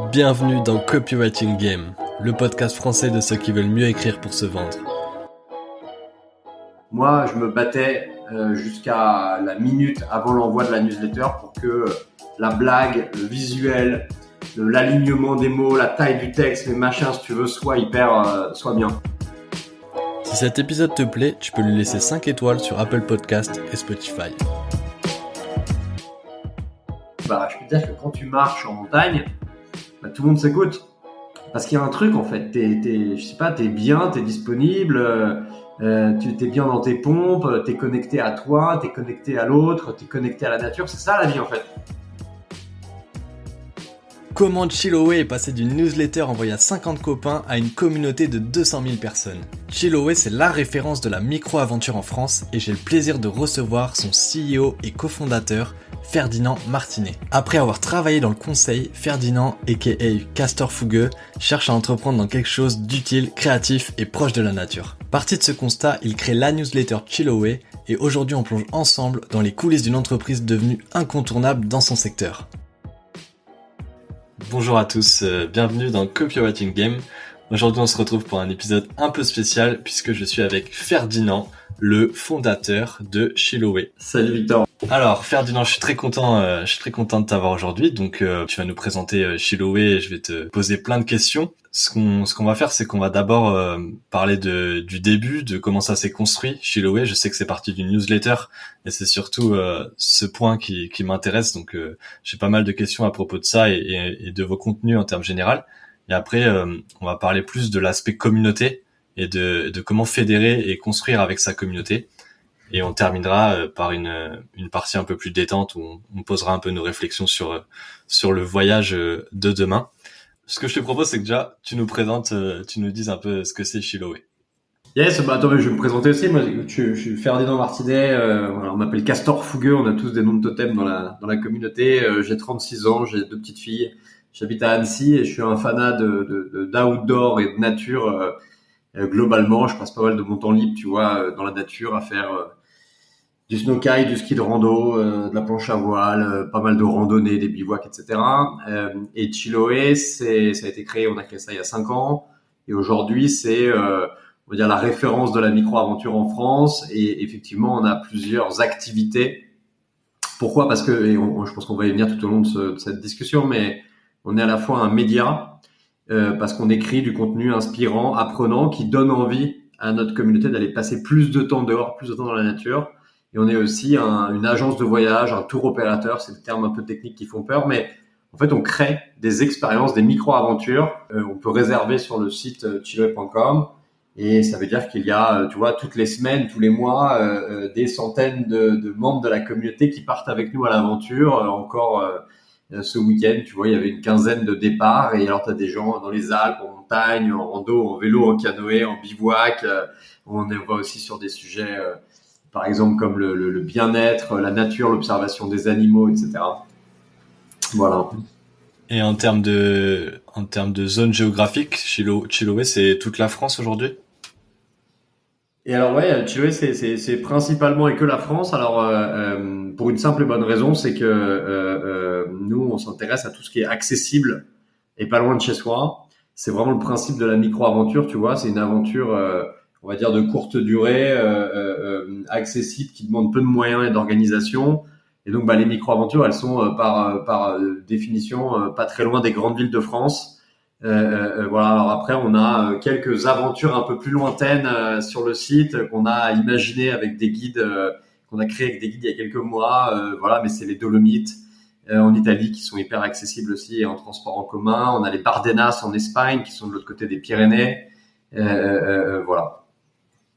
Bienvenue dans Copywriting Game, le podcast français de ceux qui veulent mieux écrire pour se vendre. Moi, je me battais jusqu'à la minute avant l'envoi de la newsletter pour que la blague, le visuel, l'alignement des mots, la taille du texte, les machins, si tu veux, soit bien. Si cet épisode te plaît, tu peux lui laisser 5 étoiles sur Apple Podcast et Spotify. Je peux te dire que quand tu marches en montagne, tout le monde s'écoute. Parce qu'il y a un truc en fait, t'es bien, t'es disponible, t'es bien dans tes pompes, t'es connecté à toi, t'es connecté à l'autre, t'es connecté à la nature, c'est ça la vie en fait. Comment Chill-Away est passé d'une newsletter envoyée à 50 copains à une communauté de 200 000 personnes. Chill-Away, c'est la référence de la micro-aventure en France et j'ai le plaisir de recevoir son CEO et cofondateur, Ferdinand Martinet. Après avoir travaillé dans le conseil, Ferdinand, aka Castor Fougueux, cherche à entreprendre dans quelque chose d'utile, créatif et proche de la nature. Parti de ce constat, il crée la newsletter Chill-Away et aujourd'hui on plonge ensemble dans les coulisses d'une entreprise devenue incontournable dans son secteur. Bonjour à tous, bienvenue dans Copywriting Game. Aujourd'hui on se retrouve pour un épisode un peu spécial puisque je suis avec Ferdinand, le fondateur de Chill-Away. Salut Victor. Alors Ferdinand, je suis très content de t'avoir aujourd'hui. Donc tu vas nous présenter Chill-Away et je vais te poser plein de questions. Ce qu'on va faire, c'est qu'on va d'abord parler du début, de comment ça s'est construit Chill-Away. Je sais que c'est parti d'une newsletter et c'est surtout ce point qui m'intéresse. Donc j'ai pas mal de questions à propos de ça et de vos contenus en termes généraux. Et après, on va parler plus de l'aspect communauté et de comment fédérer et construire avec sa communauté. Et on terminera par une partie un peu plus détente où on posera un peu nos réflexions sur le voyage de demain. Ce que je te propose, c'est que déjà, tu nous présentes, tu nous dises un peu ce que c'est Chill-Away. Yes, attends, je vais me présenter aussi. Moi, je suis Ferdinand Martinet. On m'appelle Castor Fougueux. On a tous des noms de totem dans la communauté. J'ai 36 ans, j'ai 2 petites filles. J'habite à Annecy et je suis un fanat d'outdoor et de nature. Globalement, je passe pas mal de mon temps libre, tu vois, dans la nature à faire du snow-kite, du ski de rando, de la planche à voile, pas mal de randonnées, des bivouacs, etc. Et Chill-Away, ça a été créé, on a créé ça il y a 5 ans. Et aujourd'hui, c'est, on va dire, la référence de la micro-aventure en France. Et effectivement, on a plusieurs activités. Pourquoi ? Parce que, je pense qu'on va y venir tout au long de cette discussion, mais on est à la fois un média, parce qu'on écrit du contenu inspirant, apprenant, qui donne envie à notre communauté d'aller passer plus de temps dehors, plus de temps dans la nature. Et on est aussi une agence de voyage, un tour opérateur, c'est des termes un peu techniques qui font peur, mais en fait, on crée des expériences, des micro-aventures. On peut réserver sur le site chillaway.com et ça veut dire qu'il y a, tu vois, toutes les semaines, tous les mois, des centaines de membres de la communauté qui partent avec nous à l'aventure. Encore ce week-end, tu vois, il y avait une quinzaine de départs et alors tu as des gens dans les Alpes, en montagne, en rando, en vélo, en canoë, en bivouac. On va aussi sur des sujets par exemple comme le bien-être, la nature, l'observation des animaux, etc. Voilà. Et en termes de zone géographique, Chill-Away, c'est toute la France aujourd'hui ? Et alors ouais, Chiloé, c'est principalement et que la France. Alors pour une simple et bonne raison, c'est que nous on s'intéresse à tout ce qui est accessible et pas loin de chez soi. C'est vraiment le principe de la micro-aventure, tu vois. C'est une aventure, on va dire de courte durée, accessible, qui demande peu de moyens et d'organisation. Et donc les micro-aventures, elles sont par définition pas très loin des grandes villes de France. Voilà. Alors après, on a quelques aventures un peu plus lointaines sur le site qu'on a imaginé avec des guides, qu'on a créé avec des guides il y a quelques mois. Voilà, mais c'est les Dolomites en Italie qui sont hyper accessibles aussi et en transport en commun. On a les Bardenas en Espagne qui sont de l'autre côté des Pyrénées. Voilà.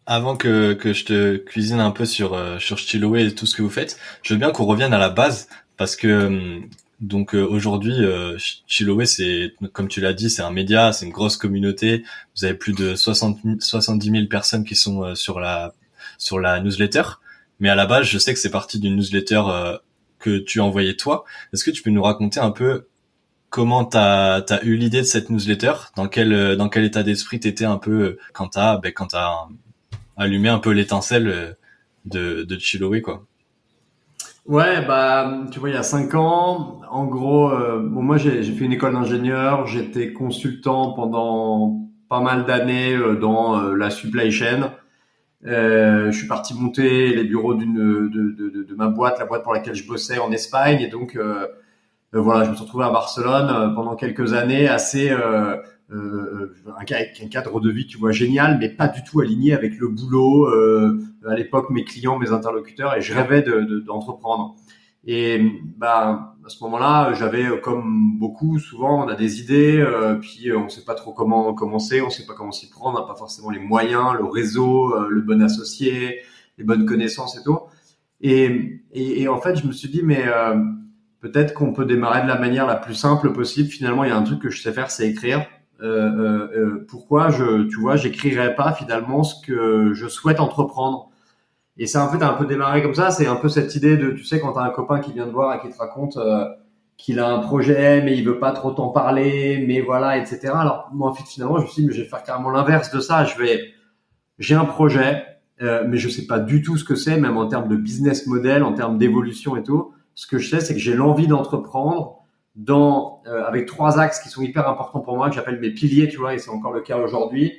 Avant que je te cuisine un peu sur Chill-Away et tout ce que vous faites, je veux bien qu'on revienne à la base parce que aujourd'hui Chill-Away, c'est, comme tu l'as dit, c'est un média, c'est une grosse communauté. Vous avez plus de 70 000 personnes qui sont sur la newsletter. Mais à la base, je sais que c'est parti d'une newsletter que tu envoyais toi. Est-ce que tu peux nous raconter un peu comment t'as eu l'idée de cette newsletter? Dans quel état d'esprit t'étais un peu quand t'as allumé un peu l'étincelle de Chill-Away, quoi? Ouais, bah, tu vois, il y a 5 ans, en gros, bon, moi, j'ai fait une école d'ingénieur, j'étais consultant pendant pas mal d'années dans la supply chain. Je suis parti monter les bureaux de ma boîte, la boîte pour laquelle je bossais en Espagne, et donc voilà, je me suis retrouvé à Barcelone pendant quelques années, assez avec un cadre de vie, tu vois, génial, mais pas du tout aligné avec le boulot. À l'époque, mes clients, mes interlocuteurs, et je rêvais d'entreprendre. Et bah à ce moment-là, j'avais comme beaucoup, souvent, on a des idées, puis on sait pas trop comment commencer, on sait pas comment s'y prendre, on n'a pas forcément les moyens, le réseau, le bon associé, les bonnes connaissances et tout. Et en fait, je me suis dit, mais peut-être qu'on peut démarrer de la manière la plus simple possible. Finalement, il y a un truc que je sais faire, c'est écrire. Pourquoi tu vois, j'écrirais pas finalement ce que je souhaite entreprendre. Et ça, en fait, a un peu démarré comme ça. C'est un peu cette idée de, tu sais, quand t'as un copain qui vient te voir et qui te raconte qu'il a un projet, mais il veut pas trop t'en parler, mais voilà, etc. Alors, moi, en fait, finalement, je me suis dit, mais je vais faire carrément l'inverse de ça. J'ai un projet, mais je sais pas du tout ce que c'est, même en termes de business model, en termes d'évolution et tout. Ce que je sais, c'est que j'ai l'envie d'entreprendre avec 3 axes qui sont hyper importants pour moi, que j'appelle mes piliers, tu vois, et c'est encore le cas aujourd'hui.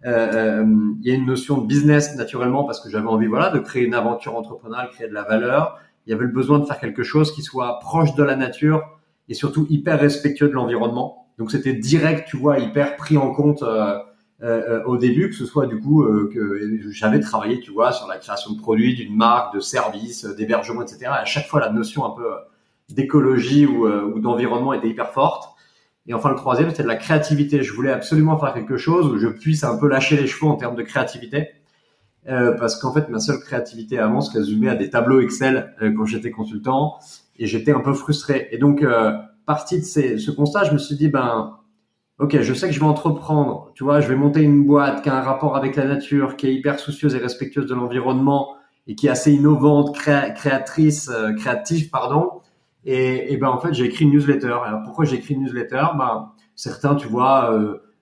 Il y a une notion de business naturellement parce que j'avais envie, voilà, de créer une aventure entrepreneuriale, créer de la valeur. Il y avait le besoin de faire quelque chose qui soit proche de la nature et surtout hyper respectueux de l'environnement. Donc c'était direct, tu vois, hyper pris en compte au début, que ce soit du coup que j'avais travaillé, tu vois, sur la création de produits, d'une marque, de services, d'hébergement, etc. À chaque fois, la notion un peu d'écologie ou d'environnement était hyper forte. Et enfin, le troisième, c'était de la créativité. Je voulais absolument faire quelque chose où je puisse un peu lâcher les chevaux en termes de créativité. Parce qu'en fait, ma seule créativité avant se résumait à des tableaux Excel quand j'étais consultant. Et j'étais un peu frustré. Et donc, parti de ce constat, je me suis dit, ben, ok, je sais que je vais entreprendre. Tu vois, je vais monter une boîte qui a un rapport avec la nature, qui est hyper soucieuse et respectueuse de l'environnement et qui est assez innovante, créative, pardon. Et ben en fait, j'ai écrit une newsletter. Alors pourquoi j'ai écrit une newsletter? Ben certains, tu vois,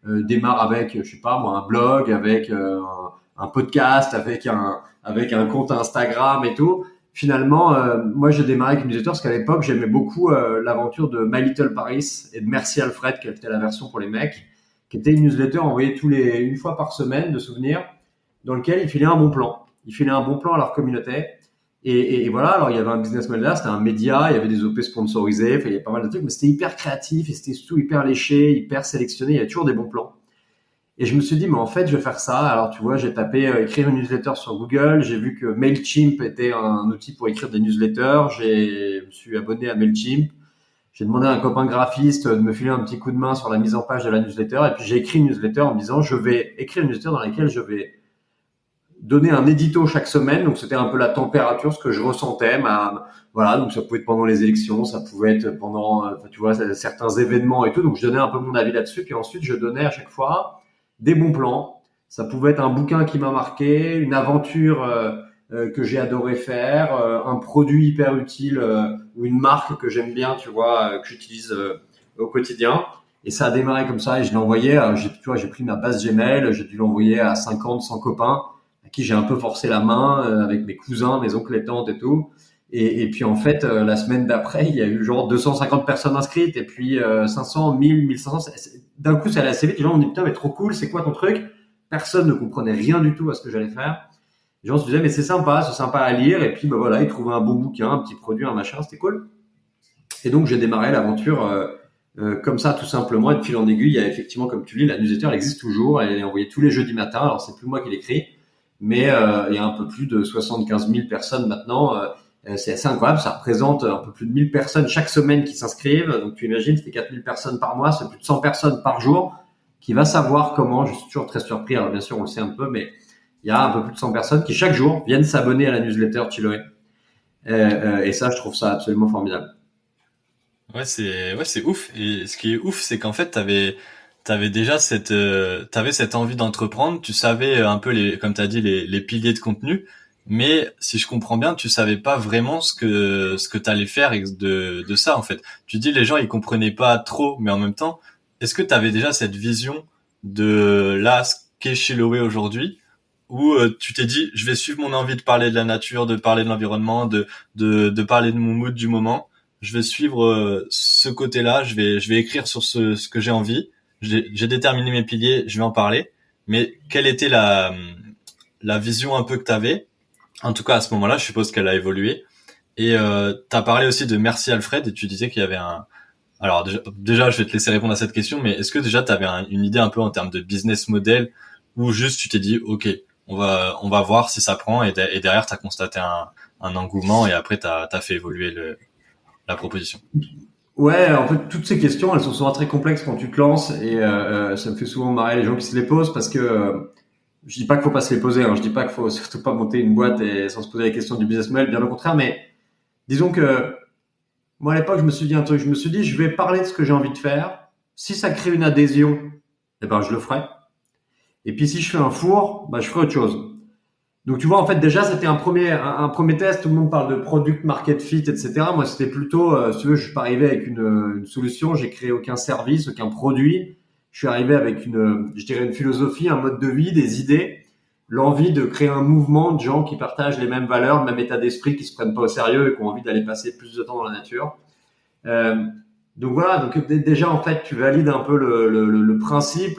démarrent avec, je sais pas moi, un blog, avec un podcast, avec un compte Instagram et tout. Finalement, moi j'ai démarré avec une newsletter parce qu'à l'époque j'aimais beaucoup l'aventure de My Little Paris et de Merci Alfred, qui était la version pour les mecs, qui était une newsletter envoyée une fois par semaine de souvenirs, dans lequel ils filaient un bon plan. Ils filaient un bon plan à leur communauté. Et voilà, alors il y avait un business model là, c'était un média, il y avait des OP sponsorisés, il y avait pas mal de trucs, mais c'était hyper créatif et c'était surtout hyper léché, hyper sélectionné, il y a toujours des bons plans. Et je me suis dit, mais en fait, je vais faire ça. Alors, tu vois, j'ai tapé écrire une newsletter sur Google. J'ai vu que Mailchimp était un outil pour écrire des newsletters. Je me suis abonné à Mailchimp. J'ai demandé à un copain graphiste de me filer un petit coup de main sur la mise en page de la newsletter. Et puis, j'ai écrit une newsletter en me disant, je vais écrire une newsletter dans laquelle je vais donner un édito chaque semaine. Donc, c'était un peu la température, ce que je ressentais. Voilà, donc ça pouvait être pendant les élections, ça pouvait être pendant, tu vois, certains événements et tout. Donc, je donnais un peu mon avis là-dessus. Puis ensuite, je donnais à chaque fois des bons plans. Ça pouvait être un bouquin qui m'a marqué, une aventure que j'ai adoré faire, un produit hyper utile ou une marque que j'aime bien, tu vois, que j'utilise au quotidien. Et ça a démarré comme ça et je l'ai envoyé. Tu vois, j'ai pris ma base Gmail, j'ai dû l'envoyer à 50, 100 copains à qui j'ai un peu forcé la main avec mes cousins, mes oncles et tantes et tout. Et puis en fait, la semaine d'après, il y a eu genre 250 personnes inscrites et puis 500, 1000, 1500. D'un coup, ça allait assez vite. Les gens m'ont dit putain, mais trop cool, c'est quoi ton truc? Personne ne comprenait rien du tout à ce que j'allais faire. Les gens se disaient mais c'est sympa à lire. Et puis bah voilà, ils trouvaient un bon bouquin, un petit produit, un machin, c'était cool. Et donc j'ai démarré l'aventure comme ça tout simplement. Et de fil en aiguille, il y a effectivement, comme tu dis, la newsletter elle existe toujours. Elle est envoyée tous les jeudis matins. Alors c'est plus moi qui l'écris, mais il y a un peu plus de 75 000 personnes maintenant. C'est assez incroyable, ça représente un peu plus de 1000 personnes chaque semaine qui s'inscrivent. Donc tu imagines, c'est 4000 personnes par mois, c'est plus de 100 personnes par jour qui va savoir comment. Je suis toujours très surpris, alors bien sûr on le sait un peu, mais il y a un peu plus de 100 personnes qui chaque jour viennent s'abonner à la newsletter Chiloé. Et ça, je trouve ça absolument formidable. Ouais, c'est ouf. Et ce qui est ouf, c'est qu'en fait, t'avais déjà t'avais cette envie d'entreprendre. Tu savais un peu comme t'as dit, les piliers de contenu. Mais si je comprends bien, tu savais pas vraiment ce que t'allais faire de ça, en fait. Tu dis, les gens, ils comprenaient pas trop, mais en même temps, est-ce que t'avais déjà cette vision de là, ce qu'est Chiloé aujourd'hui? où tu t'es dit, je vais suivre mon envie de parler de la nature, de parler de l'environnement, de parler de mon mood du moment. Je vais suivre ce côté-là. Je vais écrire sur ce que j'ai envie. J'ai déterminé mes piliers. Je vais en parler. Mais quelle était la vision un peu que t'avais? En tout cas, à ce moment-là, je suppose qu'elle a évolué. Et t'as parlé aussi de Merci Alfred et tu disais qu'il y avait un. Alors déjà, je vais te laisser répondre à cette question, mais est-ce que déjà t'avais une idée un peu en termes de business model ou juste tu t'es dit, ok, on va voir si ça prend et derrière t'as constaté un engouement et après t'as fait évoluer la proposition. Ouais, en fait, toutes ces questions, elles sont souvent très complexes quand tu te lances et ça me fait souvent marrer les gens qui se les posent parce que je dis pas qu'il faut pas se les poser, hein, je dis pas qu'il faut surtout pas monter une boîte et sans se poser la question du business model, bien au contraire, mais disons que moi à l'époque, je me suis dit un truc, je me suis dit je vais parler de ce que j'ai envie de faire. Si ça crée une adhésion, eh ben je le ferai. Et puis si je fais un four, bah je ferai autre chose. Donc tu vois, en fait, déjà, c'était un premier test. Tout le monde parle de product market fit, etc. Moi, c'était plutôt, si tu veux, je suis pas arrivé avec une solution. J'ai créé aucun service, aucun produit. Je suis arrivé avec je dirais, une philosophie, un mode de vie, des idées, l'envie de créer un mouvement de gens qui partagent les mêmes valeurs, le même état d'esprit, qui se prennent pas au sérieux et qui ont envie d'aller passer plus de temps dans la nature. Euh, donc voilà. Donc déjà, en fait, tu valides un peu le principe.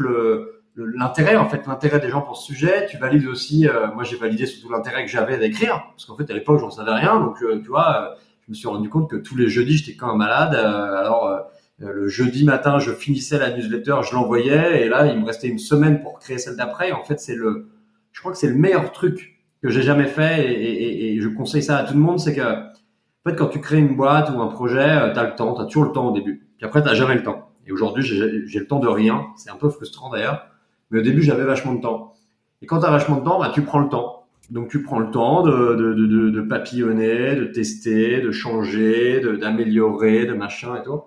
L'intérêt en fait l'intérêt des gens pour ce sujet, tu valides aussi moi j'ai validé surtout l'intérêt que j'avais d'écrire parce qu'en fait à l'époque j'en savais rien donc tu vois je me suis rendu compte que tous les jeudis j'étais quand un malade le jeudi matin je finissais la newsletter, je l'envoyais et là il me restait une semaine pour créer celle d'après. En fait je crois que c'est le meilleur truc que j'ai jamais fait et je conseille ça à tout le monde, c'est que en fait quand tu crées une boîte ou un projet t'as le temps, t'as toujours le temps au début puis après t'as jamais le temps et aujourd'hui j'ai le temps de rien, c'est un peu frustrant d'ailleurs. Mais au début, j'avais vachement de temps. Et quand tu as vachement de temps, bah, tu prends le temps. Donc, tu prends le temps de papillonner, de tester, de changer, d'améliorer, de machin et tout.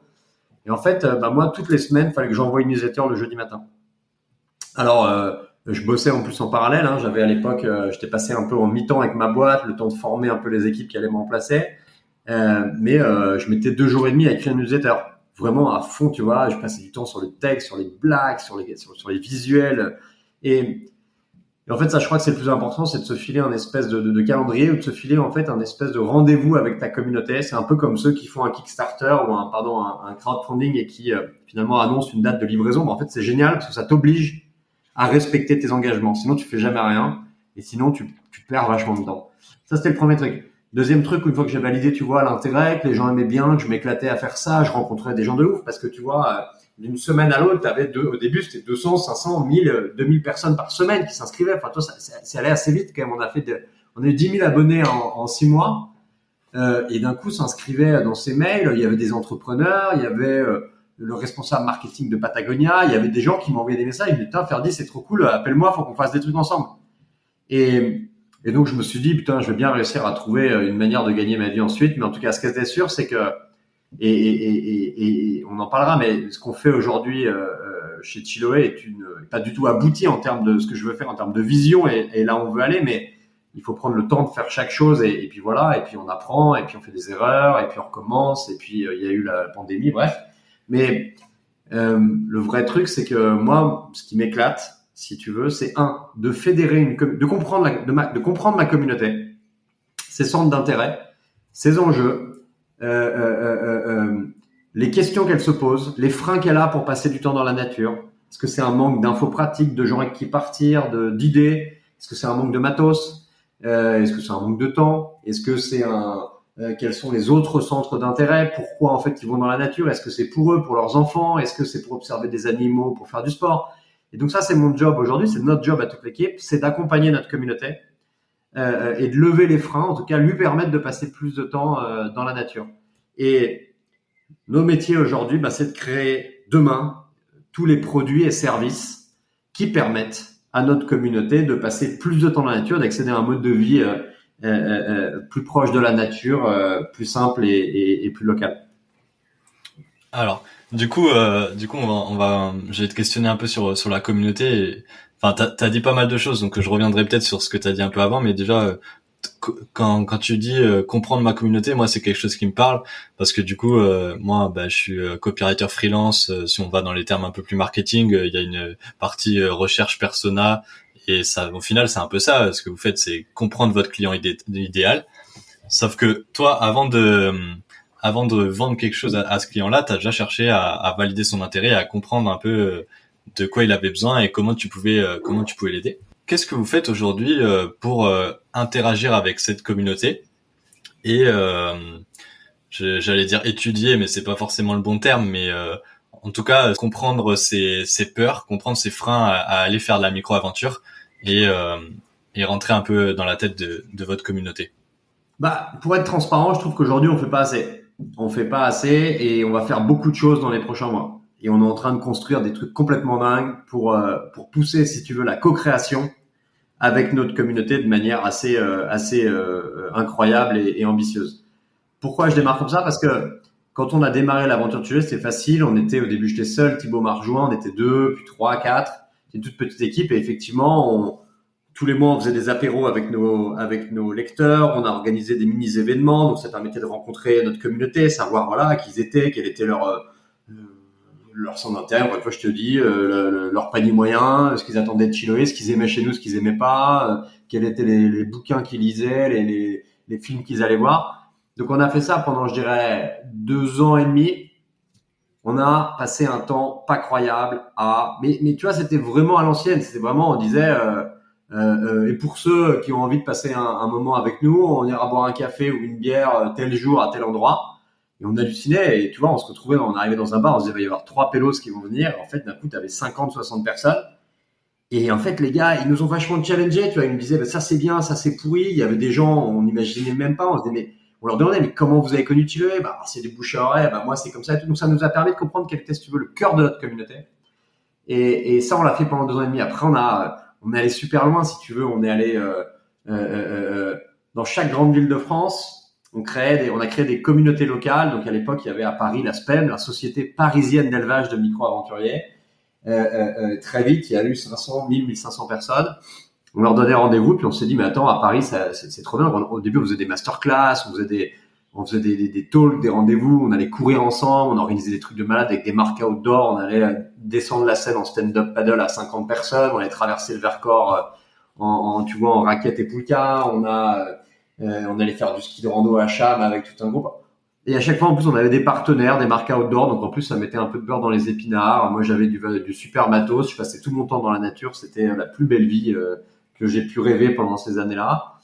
Et en fait, bah, moi, toutes les semaines, il fallait que j'envoie une newsletter le jeudi matin. Alors, je bossais en plus en parallèle. Hein. J'avais à l'époque, j'étais passé un peu en mi-temps avec ma boîte, le temps de former un peu les équipes qui allaient me remplacer. Mais je mettais 2 jours et demi à écrire une newsletter. Vraiment à fond, tu vois. Je passais du temps sur le texte, sur les blagues, sur les visuels. Et en fait, ça, je crois que c'est le plus important, c'est de se filer un espèce de calendrier ou de se filer en fait un espèce de rendez-vous avec ta communauté. C'est un peu comme ceux qui font un Kickstarter ou un crowdfunding et qui finalement annoncent une date de livraison. Mais en fait, c'est génial parce que ça t'oblige à respecter tes engagements. Sinon, tu fais jamais rien et sinon, tu perds vachement de temps. Ça, c'était le premier truc. Deuxième truc, une fois que j'ai validé, tu vois, l'intérêt, que les gens aimaient bien, que je m'éclatais à faire ça, je rencontrais des gens de ouf parce que tu vois, d'une semaine à l'autre, au début, c'était 200, 500, 1000, 2000 personnes par semaine qui s'inscrivaient. Enfin, toi, c'est allé assez vite quand même. On a eu 10 000 abonnés en 6 mois. Et d'un coup, s'inscrivaient dans ces mails. Il y avait des entrepreneurs, il y avait le responsable marketing de Patagonia, il y avait des gens qui m'envoyaient des messages. Ils me disaient, putain, Ferdi, c'est trop cool, appelle-moi, faut qu'on fasse des trucs ensemble. Et donc, je me suis dit, putain, je vais bien réussir à trouver une manière de gagner ma vie ensuite. Mais en tout cas, ce qui est sûr, c'est que, et on en parlera, mais ce qu'on fait aujourd'hui chez Chiloé est pas du tout abouti en termes de ce que je veux faire, en termes de vision et là où on veut aller, mais il faut prendre le temps de faire chaque chose et puis voilà, et puis on apprend, et puis on fait des erreurs, et puis on recommence, et puis il y a eu la pandémie, bref. Mais le vrai truc, c'est que moi, ce qui m'éclate, si tu veux, c'est de fédérer de comprendre ma communauté, ses centres d'intérêt, ses enjeux, les questions qu'elle se pose, les freins qu'elle a pour passer du temps dans la nature. Est-ce que c'est un manque d'infos pratiques, de gens avec qui partir, d'idées? Est-ce que c'est un manque de matos? Est-ce que c'est un manque de temps? Est-ce que c'est quels sont les autres centres d'intérêt? Pourquoi en fait ils vont dans la nature? Est-ce que c'est pour eux, pour leurs enfants? Est-ce que c'est pour observer des animaux, pour faire du sport? Et donc ça, c'est mon job aujourd'hui, c'est notre job à toute l'équipe, c'est d'accompagner notre communauté et de lever les freins, en tout cas lui permettre de passer plus de temps dans la nature. Et nos métiers aujourd'hui, c'est de créer demain tous les produits et services qui permettent à notre communauté de passer plus de temps dans la nature, d'accéder à un mode de vie plus proche de la nature, plus simple et plus local. Alors, du coup, je vais te questionner un peu sur la communauté. Enfin, t'as dit pas mal de choses, donc je reviendrai peut-être sur ce que t'as dit un peu avant, mais déjà, quand tu dis comprendre ma communauté, moi c'est quelque chose qui me parle parce que du coup, moi, je suis copywriter freelance. Si on va dans les termes un peu plus marketing, il y a une partie recherche persona Et ça, au final, c'est un peu ça. Ce que vous faites, c'est comprendre votre client idéal. Sauf que toi, avant de vendre quelque chose à ce client-là, tu as déjà cherché à valider son intérêt, à comprendre un peu de quoi il avait besoin et comment tu pouvais l'aider. Qu'est-ce que vous faites aujourd'hui pour interagir avec cette communauté et j'allais dire étudier, mais c'est pas forcément le bon terme, mais en tout cas comprendre ses peurs, comprendre ses freins à aller faire de la micro-aventure et rentrer un peu dans la tête de votre communauté. Bah, pour être transparent, je trouve qu'aujourd'hui, on fait pas assez. On fait pas assez et on va faire beaucoup de choses dans les prochains mois. Et on est en train de construire des trucs complètement dingues pour pousser, si tu veux, la co-création avec notre communauté de manière assez incroyable et ambitieuse. Pourquoi je démarre comme ça? Parce que quand on a démarré l'aventure de Chiloé, c'était facile. On était, au début, j'étais seul, Thibaut m'a rejoint, on était 2, puis 3, 4. C'est une toute petite équipe et effectivement, tous les mois, on faisait des apéros avec nos lecteurs, on a organisé des mini-événements, donc ça permettait de rencontrer notre communauté, savoir voilà qui ils étaient, quel était leur centre d'intérêt. Encore une fois, je te dis, leur panier moyen, ce qu'ils attendaient de Chiloé, ce qu'ils aimaient chez nous, ce qu'ils aimaient pas, quels étaient les bouquins qu'ils lisaient, les films qu'ils allaient voir. Donc on a fait ça pendant, je dirais, 2 ans et demi. On a passé un temps pas croyable mais tu vois, c'était vraiment à l'ancienne. C'était vraiment, on disait, et pour ceux qui ont envie de passer un moment avec nous, on ira boire un café ou une bière tel jour à tel endroit. Et on hallucinait. Et tu vois, on se retrouvait, on arrivait dans un bar, on se disait, il va y avoir 3 pélos qui vont venir. En fait, d'un coup, tu avais 50, 60 personnes. Et en fait, les gars, ils nous ont vachement challengés. Tu vois, ils nous disaient, ça c'est bien, ça c'est pourri. Il y avait des gens, on n'imaginait même pas. On se disait, mais on leur demandait, mais comment vous avez connu Chiloé? Bah, c'est des bouche à oreille. Bah, moi, c'est comme ça et tout. Donc, ça nous a permis de comprendre quel était, si tu veux, le cœur de notre communauté. Et ça, on l'a fait pendant 2 ans et demi. Après, on est allé super loin, si tu veux. On est allé dans chaque grande ville de France. On a créé des communautés locales. Donc, à l'époque, il y avait à Paris la SPEM, la Société parisienne d'élevage de micro-aventuriers. Très vite, il y a eu 500, 1000, 1500 personnes. On leur donnait rendez-vous, puis on s'est dit, mais attends, à Paris, c'est trop bien. Au début, on faisait des masterclass, on faisait des talks, des rendez-vous, on allait courir ensemble, on organisait des trucs de malade avec des marques outdoor, on allait descendre la Seine en stand-up paddle à 50 personnes, on allait traverser le Vercors tu vois, en raquette et poulka, on allait faire du ski de rando à Cham avec tout un groupe. Et à chaque fois, en plus, on avait des partenaires, des marques outdoor, donc en plus, ça mettait un peu de beurre dans les épinards. Moi, j'avais du super matos, je passais tout mon temps dans la nature, c'était la plus belle vie que j'ai pu rêver pendant ces années-là.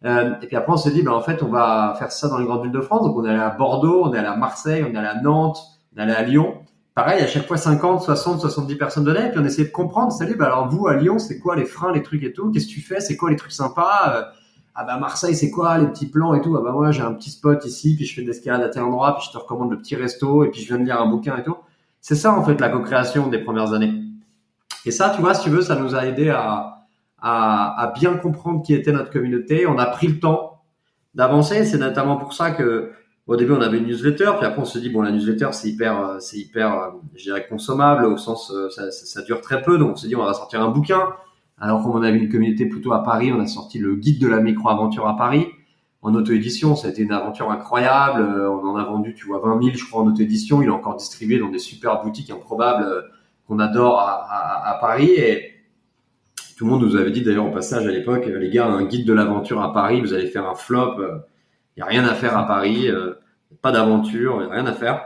Et puis après, on s'est dit, en fait, on va faire ça dans les grandes villes de France. Donc, on est allé à Bordeaux, on est allé à Marseille, on est allé à Nantes, on est allé à Lyon. Pareil, à chaque fois, 50, 60, 70 personnes venaient. Et puis, on essayait de comprendre. Salut, alors vous, à Lyon, c'est quoi les freins, les trucs et tout? Qu'est-ce que tu fais? C'est quoi les trucs sympas? Marseille, c'est quoi les petits plans et tout? Moi, j'ai un petit spot ici, puis je fais de l'escalade à tel endroit, puis je te recommande le petit resto, et puis je viens de lire un bouquin et tout. C'est ça, en fait, la co-création des premières années. Et ça, tu vois, si tu veux, ça nous a aidé à bien comprendre qui était notre communauté. On a pris le temps d'avancer. C'est notamment pour ça que au début on avait une newsletter, puis après on se dit la newsletter c'est hyper je dirais consommable au sens ça dure très peu, donc on s'est dit on va sortir un bouquin. Alors qu'on avait une communauté plutôt à Paris, on a sorti le guide de la micro-aventure à Paris en auto-édition. Ça a été une aventure incroyable. On en a vendu, tu vois, 20 000 je crois en auto-édition. Il est encore distribué dans des super boutiques improbables qu'on adore à Paris. Et tout le monde nous avait dit d'ailleurs au passage à l'époque, les gars, un guide de l'aventure à Paris, vous allez faire un flop. Il n'y a rien à faire à Paris, pas d'aventure, il n'y a rien à faire.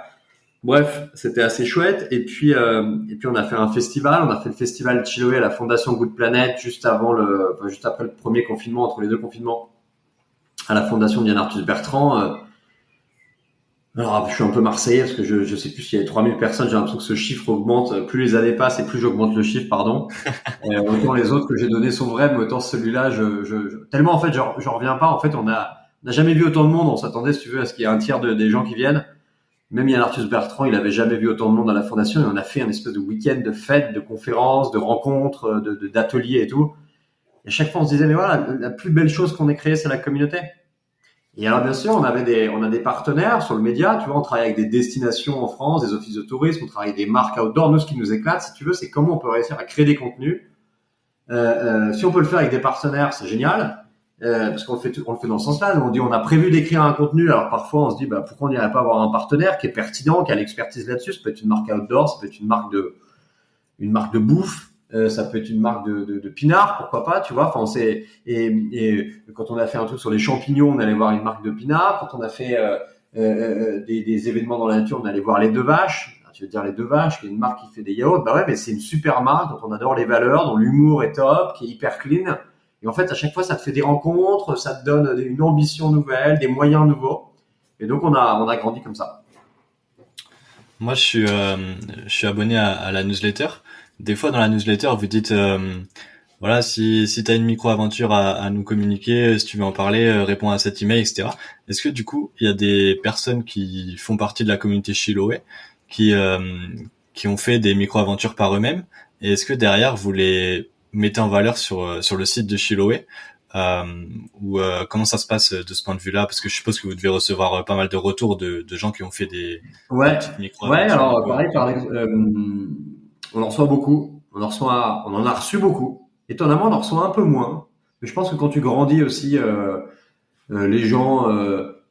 Bref, c'était assez chouette. Et puis on a fait un festival. On a fait le festival Chiloé à la Fondation Good Planet juste après le premier confinement, entre les 2 confinements, à la Fondation Yann Arthus Bertrand. Alors, je suis un peu marseillais parce que je sais plus s'il y avait 3000 personnes. J'ai l'impression que ce chiffre augmente. Plus les années passent et plus j'augmente le chiffre, pardon. Autant les autres que j'ai donnés sont vrais, mais autant celui-là, tellement en fait, j'en reviens pas. En fait, on n'a jamais vu autant de monde. On s'attendait, si tu veux, à ce qu'il y ait un tiers des gens qui viennent. Même Yann Arthus Bertrand, il avait jamais vu autant de monde à la Fondation, et on a fait un espèce de week-end de fêtes, de conférences, de rencontres, d'ateliers et tout. Et à chaque fois, on se disait, mais voilà, la plus belle chose qu'on ait créée, c'est la communauté. Et alors, bien sûr, on a des partenaires sur le média, tu vois, on travaille avec des destinations en France, des offices de tourisme, on travaille avec des marques outdoor. Nous, ce qui nous éclate, si tu veux, c'est comment on peut réussir à créer des contenus. Si on peut le faire avec des partenaires, c'est génial. Parce qu'on le fait dans ce sens-là. On dit, on a prévu d'écrire un contenu. Alors parfois, on se dit, pourquoi on n'irait pas avoir un partenaire qui est pertinent, qui a l'expertise là-dessus. Ça peut être une marque outdoor, ça peut être une marque de bouffe. ça peut être une marque de pinard, pourquoi pas, tu vois. Enfin, et quand on a fait un truc sur les champignons, on allait voir une marque de pinard. Quand on a fait des événements dans la nature, on allait voir les deux vaches. Tu veux dire les deux vaches, qui est une marque qui fait des yaourts. Bah ouais, mais c'est une super marque dont on adore les valeurs, dont l'humour est top, qui est hyper clean. Et en fait, à chaque fois, ça te fait des rencontres, ça te donne une ambition nouvelle, des moyens nouveaux. Et donc, on a grandi comme ça. Moi, je suis abonné à la newsletter. Des fois, dans la newsletter, vous dites, voilà, si t'as une micro-aventure à nous communiquer, si tu veux en parler, réponds à cet email, etc. Est-ce que du coup, il y a des personnes qui font partie de la communauté Chiloé qui ont fait des micro-aventures par eux-mêmes? Et est-ce que derrière, vous les mettez en valeur sur le site de Chiloé? Ou comment ça se passe de ce point de vue-là? Parce que je suppose que vous devez recevoir pas mal de retours de gens qui ont fait des Ouais, petites ouais. micro-aventures. Du Alors, coup, pareil, on en reçoit beaucoup. On en a reçu beaucoup. Étonnamment, on en reçoit un peu moins. Mais je pense que quand tu grandis aussi, les gens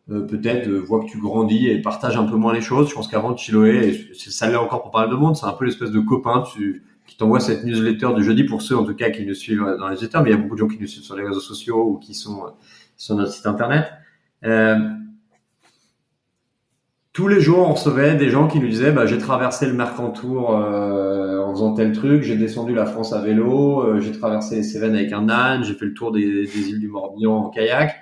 peut-être voient que tu grandis et partagent un peu moins les choses. Je pense qu'avant Chiloé, et ça l'est encore pour pas mal de monde, c'est un peu l'espèce de copain qui t'envoie cette newsletter du jeudi, pour ceux en tout cas qui nous suivent dans les newsletters, mais il y a beaucoup de gens qui nous suivent sur les réseaux sociaux ou qui sont sur notre site internet. Euh, Tous les jours, on recevait des gens qui nous disaient, bah, j'ai traversé le Mercantour en faisant tel truc, j'ai descendu la France à vélo, j'ai traversé les Cévennes avec un âne, j'ai fait le tour des îles du Morbihan en kayak.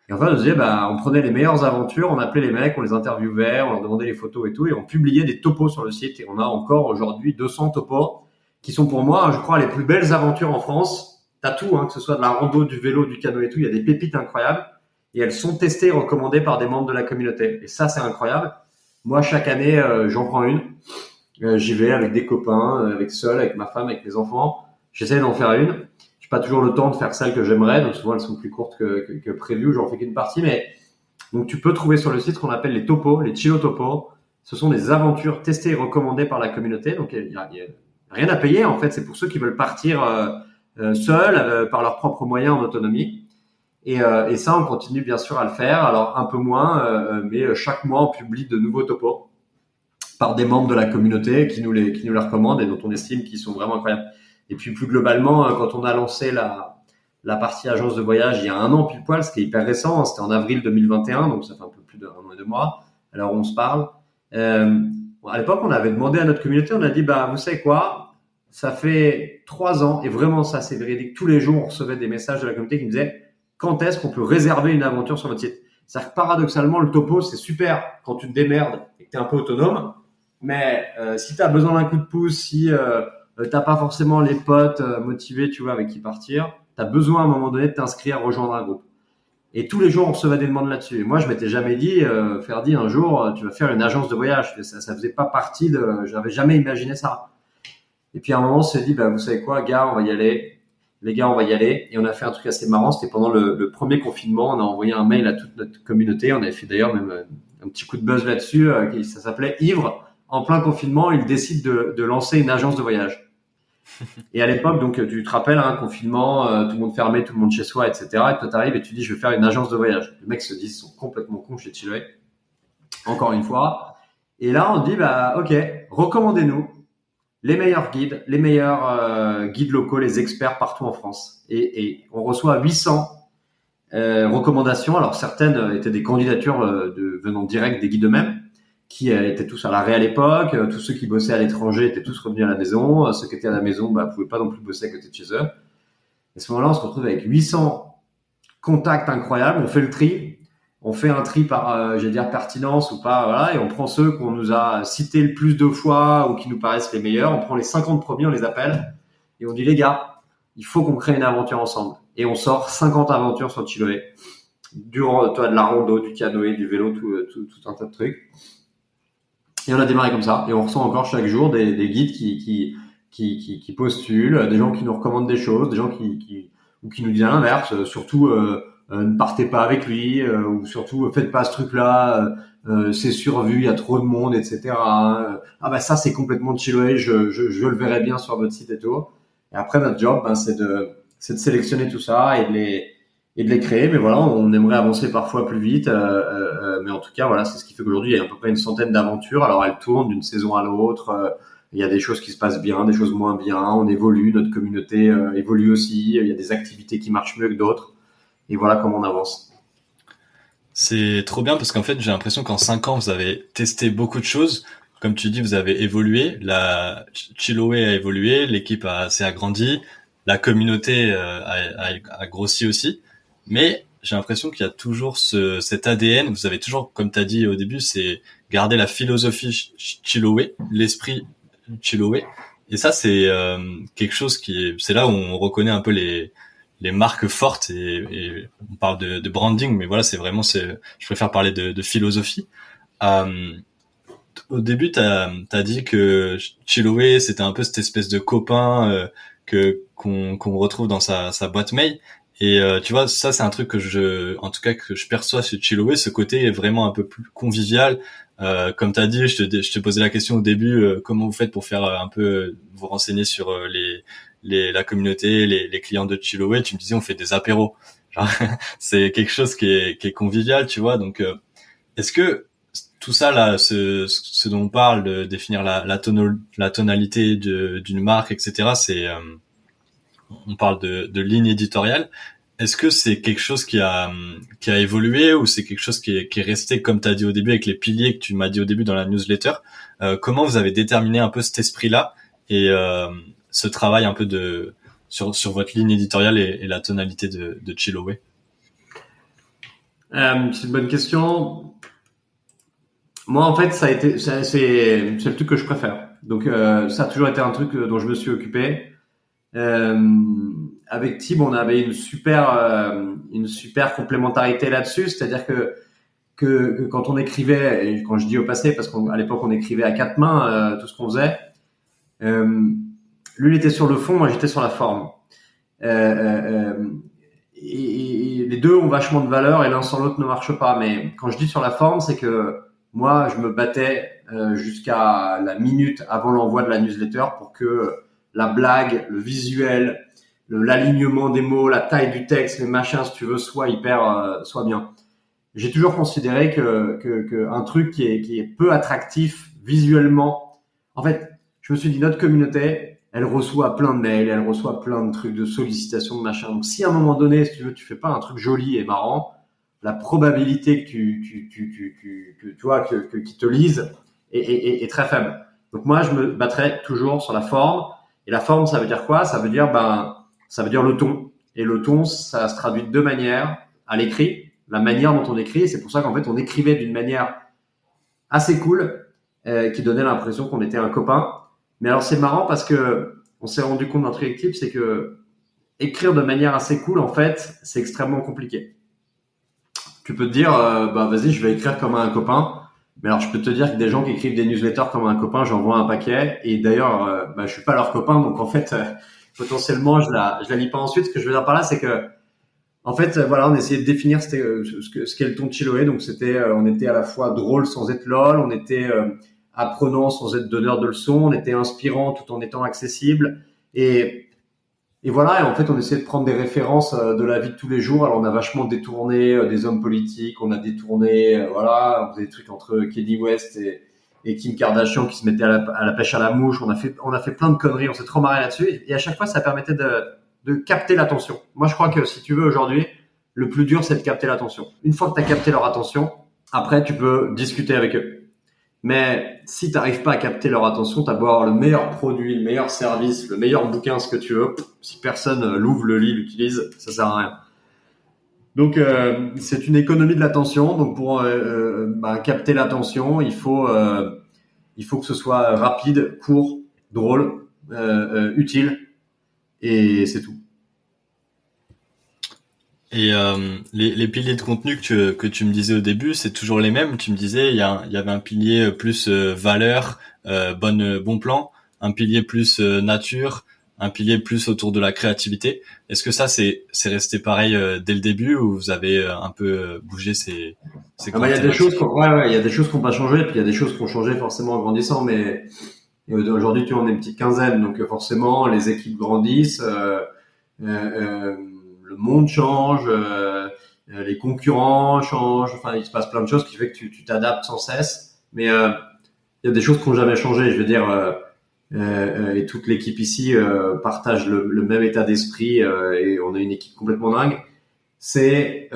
Et enfin, on nous disait, bah, on prenait les meilleures aventures, on appelait les mecs, on les interviewait, on leur demandait les photos et tout, et on publiait des topos sur le site. Et on a encore aujourd'hui 200 topos qui sont pour moi, je crois, les plus belles aventures en France. T'as tout, hein, que ce soit de la rando, du vélo, du canoë et tout, il y a des pépites incroyables. Et elles sont testées et recommandées par des membres de la communauté. Et ça, c'est incroyable. Moi, chaque année, j'en prends une. J'y vais avec des copains, avec seul, avec ma femme, avec les enfants. J'essaie d'en faire une. J'ai pas toujours le temps de faire celles que j'aimerais, donc souvent elles sont plus courtes que prévu, ou j'en fais qu'une partie. Mais donc tu peux trouver sur le site ce qu'on appelle les topos, les Chilo topos. Ce sont des aventures testées et recommandées par la communauté. Donc il y a rien à payer en fait. C'est pour ceux qui veulent partir seuls, par leurs propres moyens en autonomie. Et ça, on continue bien sûr à le faire. Alors un peu moins, mais chaque mois on publie de nouveaux topos par des membres de la communauté qui nous les recommandent et dont on estime qu'ils sont vraiment incroyables. Et puis plus globalement, quand on a lancé la partie agence de voyage il y a un an pile poil, ce qui est hyper récent, hein, c'était en avril 2021, donc ça fait un peu plus d'un an et 2 mois. Alors on se parle. À l'époque, on avait demandé à notre communauté, on a dit, bah vous savez quoi, ça fait 3 ans et vraiment ça c'est véridique. Tous les jours, on recevait des messages de la communauté qui nous disaient quand est-ce qu'on peut réserver une aventure sur votre site. C'est-à-dire que paradoxalement, le topo c'est super quand tu te démerdes et que tu es un peu autonome. Mais si tu as besoin d'un coup de pouce, si t'as pas forcément les potes motivés, tu vois, avec qui partir, tu as besoin à un moment donné de t'inscrire, rejoindre un groupe. Et tous les jours, on recevait des demandes là-dessus. Et moi, je m'étais jamais dit, Ferdi, un jour, tu vas faire une agence de voyage. Ça faisait pas partie j'avais jamais imaginé ça. Et puis à un moment, on s'est dit, bah, vous savez quoi, gars, on va y aller. Les gars, on va y aller. Et on a fait un truc assez marrant. C'était pendant le premier confinement. On a envoyé un mail à toute notre communauté. On avait fait d'ailleurs même un petit coup de buzz là-dessus. Ça s'appelait Ivre. En plein confinement, il décide de lancer une agence de voyage. Et à l'époque, donc, tu te rappelles, hein, confinement, tout le monde fermé, tout le monde chez soi, etc. Et toi, t'arrives et tu dis, je vais faire une agence de voyage. Les mecs se disent, ils sont complètement cons chez Chiloé. Encore une fois. Et là, on dit, bah, ok, recommandez-nous les meilleurs guides, les meilleurs guides locaux, les experts partout en France. Et on reçoit 800 recommandations. Alors, certaines étaient des candidatures venant direct des guides eux-mêmes, qui étaient tous salariés à l'époque, tous ceux qui bossaient à l'étranger étaient tous revenus à la maison, ceux qui étaient à la maison pouvaient pas non plus bosser à côté de chez eux. Et à ce moment-là, on se retrouve avec 800 contacts incroyables, on fait le tri, on fait un tri par, j'allais dire pertinence ou pas, voilà, et on prend ceux qu'on nous a cités le plus de fois ou qui nous paraissent les meilleurs, on prend les 50 premiers, on les appelle, et on dit les gars, il faut qu'on crée une aventure ensemble. Et on sort 50 aventures sur Chiloé, de la rando, du canoë, du vélo, tout un tas de trucs. Et on a démarré comme ça. Et on ressent encore chaque jour des guides qui postulent, des gens qui nous recommandent des choses, des gens qui nous disent à l'inverse. Surtout, ne partez pas avec lui, ou surtout, faites pas ce truc-là, c'est survu, il y a trop de monde, etc. Ah bah ça, c'est complètement Chiloé, je le verrai bien sur votre site et tout. Et après, notre job, c'est de sélectionner tout ça et de les créer. Mais voilà, on aimerait avancer parfois plus vite. Mais en tout cas, voilà, c'est ce qui fait qu'aujourd'hui, il y a à peu près une centaine d'aventures. Alors, elles tournent d'une saison à l'autre. Il y a des choses qui se passent bien, des choses moins bien. On évolue, notre communauté évolue aussi. Il y a des activités qui marchent mieux que d'autres. Et voilà comment on avance. C'est trop bien parce qu'en fait, j'ai l'impression qu'en 5 ans, vous avez testé beaucoup de choses. Comme tu dis, vous avez évolué. La Chiloé a évolué, l'équipe s'est agrandie, la communauté a grossi aussi. Mais j'ai l'impression qu'il y a toujours cet ADN. Vous avez toujours, comme tu as dit au début, c'est garder la philosophie Chiloé, l'esprit Chiloé. Et ça, c'est quelque chose c'est là où on reconnaît un peu les marques fortes et on parle de branding, mais voilà, je préfère parler de philosophie. Au début, t'as dit que Chiloé, c'était un peu cette espèce de copain qu'on retrouve dans sa boîte mail. Et tu vois, ça c'est un truc en tout cas que je perçois chez Chiloé, ce côté est vraiment un peu plus convivial. Comme t'as dit, je te posais la question au début, comment vous faites pour faire un peu vous renseigner sur la communauté, les clients de Chiloé. Tu me disais on fait des apéros. Genre, c'est quelque chose qui est convivial, tu vois. Donc est-ce que tout ça là, ce dont on parle, de définir la tonalité d'une marque, etc. On parle de ligne éditoriale. Est-ce que c'est quelque chose qui a évolué ou c'est quelque chose qui est resté comme tu as dit au début avec les piliers que tu m'as dit au début dans la newsletter? Comment vous avez déterminé un peu cet esprit-là et ce travail un peu sur votre ligne éditoriale et la tonalité de Chiloé? C'est une bonne question. Moi, en fait, c'est le truc que je préfère. Donc, ça a toujours été un truc dont je me suis occupé. Avec Tib, on avait une super complémentarité là-dessus. C'est-à-dire que quand on écrivait, et quand je dis au passé, parce qu'à l'époque, on écrivait à quatre mains tout ce qu'on faisait. Lui, il était sur le fond, moi, j'étais sur la forme. Et les deux ont vachement de valeur et l'un sans l'autre ne marche pas. Mais quand je dis sur la forme, c'est que moi, je me battais jusqu'à la minute avant l'envoi de la newsletter pour que la blague, le visuel, l'alignement des mots, la taille du texte, les machins, si tu veux, soit bien. J'ai toujours considéré que un truc qui est peu attractif visuellement. En fait, je me suis dit notre communauté, elle reçoit plein de mails, elle reçoit plein de trucs de sollicitations de machin. Donc si à un moment donné, si tu veux, tu fais pas un truc joli et marrant, la probabilité que tu vois qu'ils te lisent est très faible. Donc moi, je me battrais toujours sur la forme. Et la forme, ça veut dire quoi? Ça veut dire le ton. Et le ton, ça se traduit de deux manières. À l'écrit, la manière dont on écrit. C'est pour ça qu'en fait, on écrivait d'une manière assez cool, qui donnait l'impression qu'on était un copain. Mais alors, c'est marrant parce que on s'est rendu compte d'un truc équipe, c'est que écrire de manière assez cool, en fait, c'est extrêmement compliqué. Tu peux te dire, vas-y, je vais écrire comme un copain. Mais alors, je peux te dire que des gens qui écrivent des newsletters comme un copain, j'en vois un paquet. Et d'ailleurs, je suis pas leur copain, donc en fait, potentiellement, je la lis pas ensuite. Ce que je veux dire par là, c'est que, en fait, voilà, on essayait de définir ce qu'est le ton de Chiloé. Donc, on était à la fois drôle sans être lol, on était apprenant sans être donneur de leçons, on était inspirant tout en étant accessible. Et voilà, et en fait, on essayait de prendre des références de la vie de tous les jours. Alors, on a vachement détourné des hommes politiques, on a détourné, on faisait des trucs entre Kanye West et Kim Kardashian qui se mettaient à la pêche à la mouche. On a fait plein de conneries, on s'est trop marré là-dessus. Et à chaque fois, ça permettait de capter l'attention. Moi, je crois que si tu veux aujourd'hui, le plus dur, c'est de capter l'attention. Une fois que tu as capté leur attention, après, tu peux discuter avec eux. Mais si tu n'arrives pas à capter leur attention, tu as beau avoir le meilleur produit, le meilleur service, le meilleur bouquin, ce que tu veux. Si personne l'ouvre, le lit, l'utilise, ça sert à rien. Donc, c'est une économie de l'attention. Donc, pour capter l'attention, il faut que ce soit rapide, court, drôle, utile. Et c'est tout. Et les piliers de contenu que tu me disais au début, c'est toujours les mêmes. Tu me disais il y avait un pilier plus valeur, bon plan, un pilier plus nature, un pilier plus autour de la créativité. Est-ce que ça c'est resté pareil dès le début ou vous avez un peu bougé ces il y a des choses il y a des choses qui n'ont pas changé, puis il y a des choses qui ont changé forcément en grandissant, mais aujourd'hui tu vois, on est une petite quinzaine, donc forcément les équipes grandissent. Le monde change, les concurrents changent, enfin il se passe plein de choses qui fait que tu t'adaptes sans cesse. Mais il y a des choses qui n'ont jamais changé. Je veux dire, et toute l'équipe ici partage le même état d'esprit et on a une équipe complètement dingue. C'est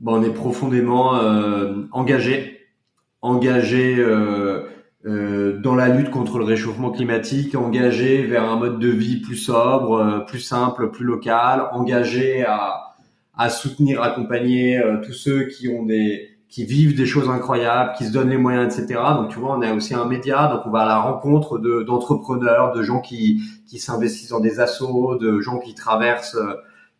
on est profondément engagé dans la lutte contre le réchauffement climatique, engagé vers un mode de vie plus sobre, plus simple, plus local, engagé à soutenir, accompagner tous ceux qui vivent des choses incroyables, qui se donnent les moyens, etc. Donc tu vois, on a aussi un média, donc on va à la rencontre d'entrepreneurs, de gens qui s'investissent dans des assos, de gens qui traversent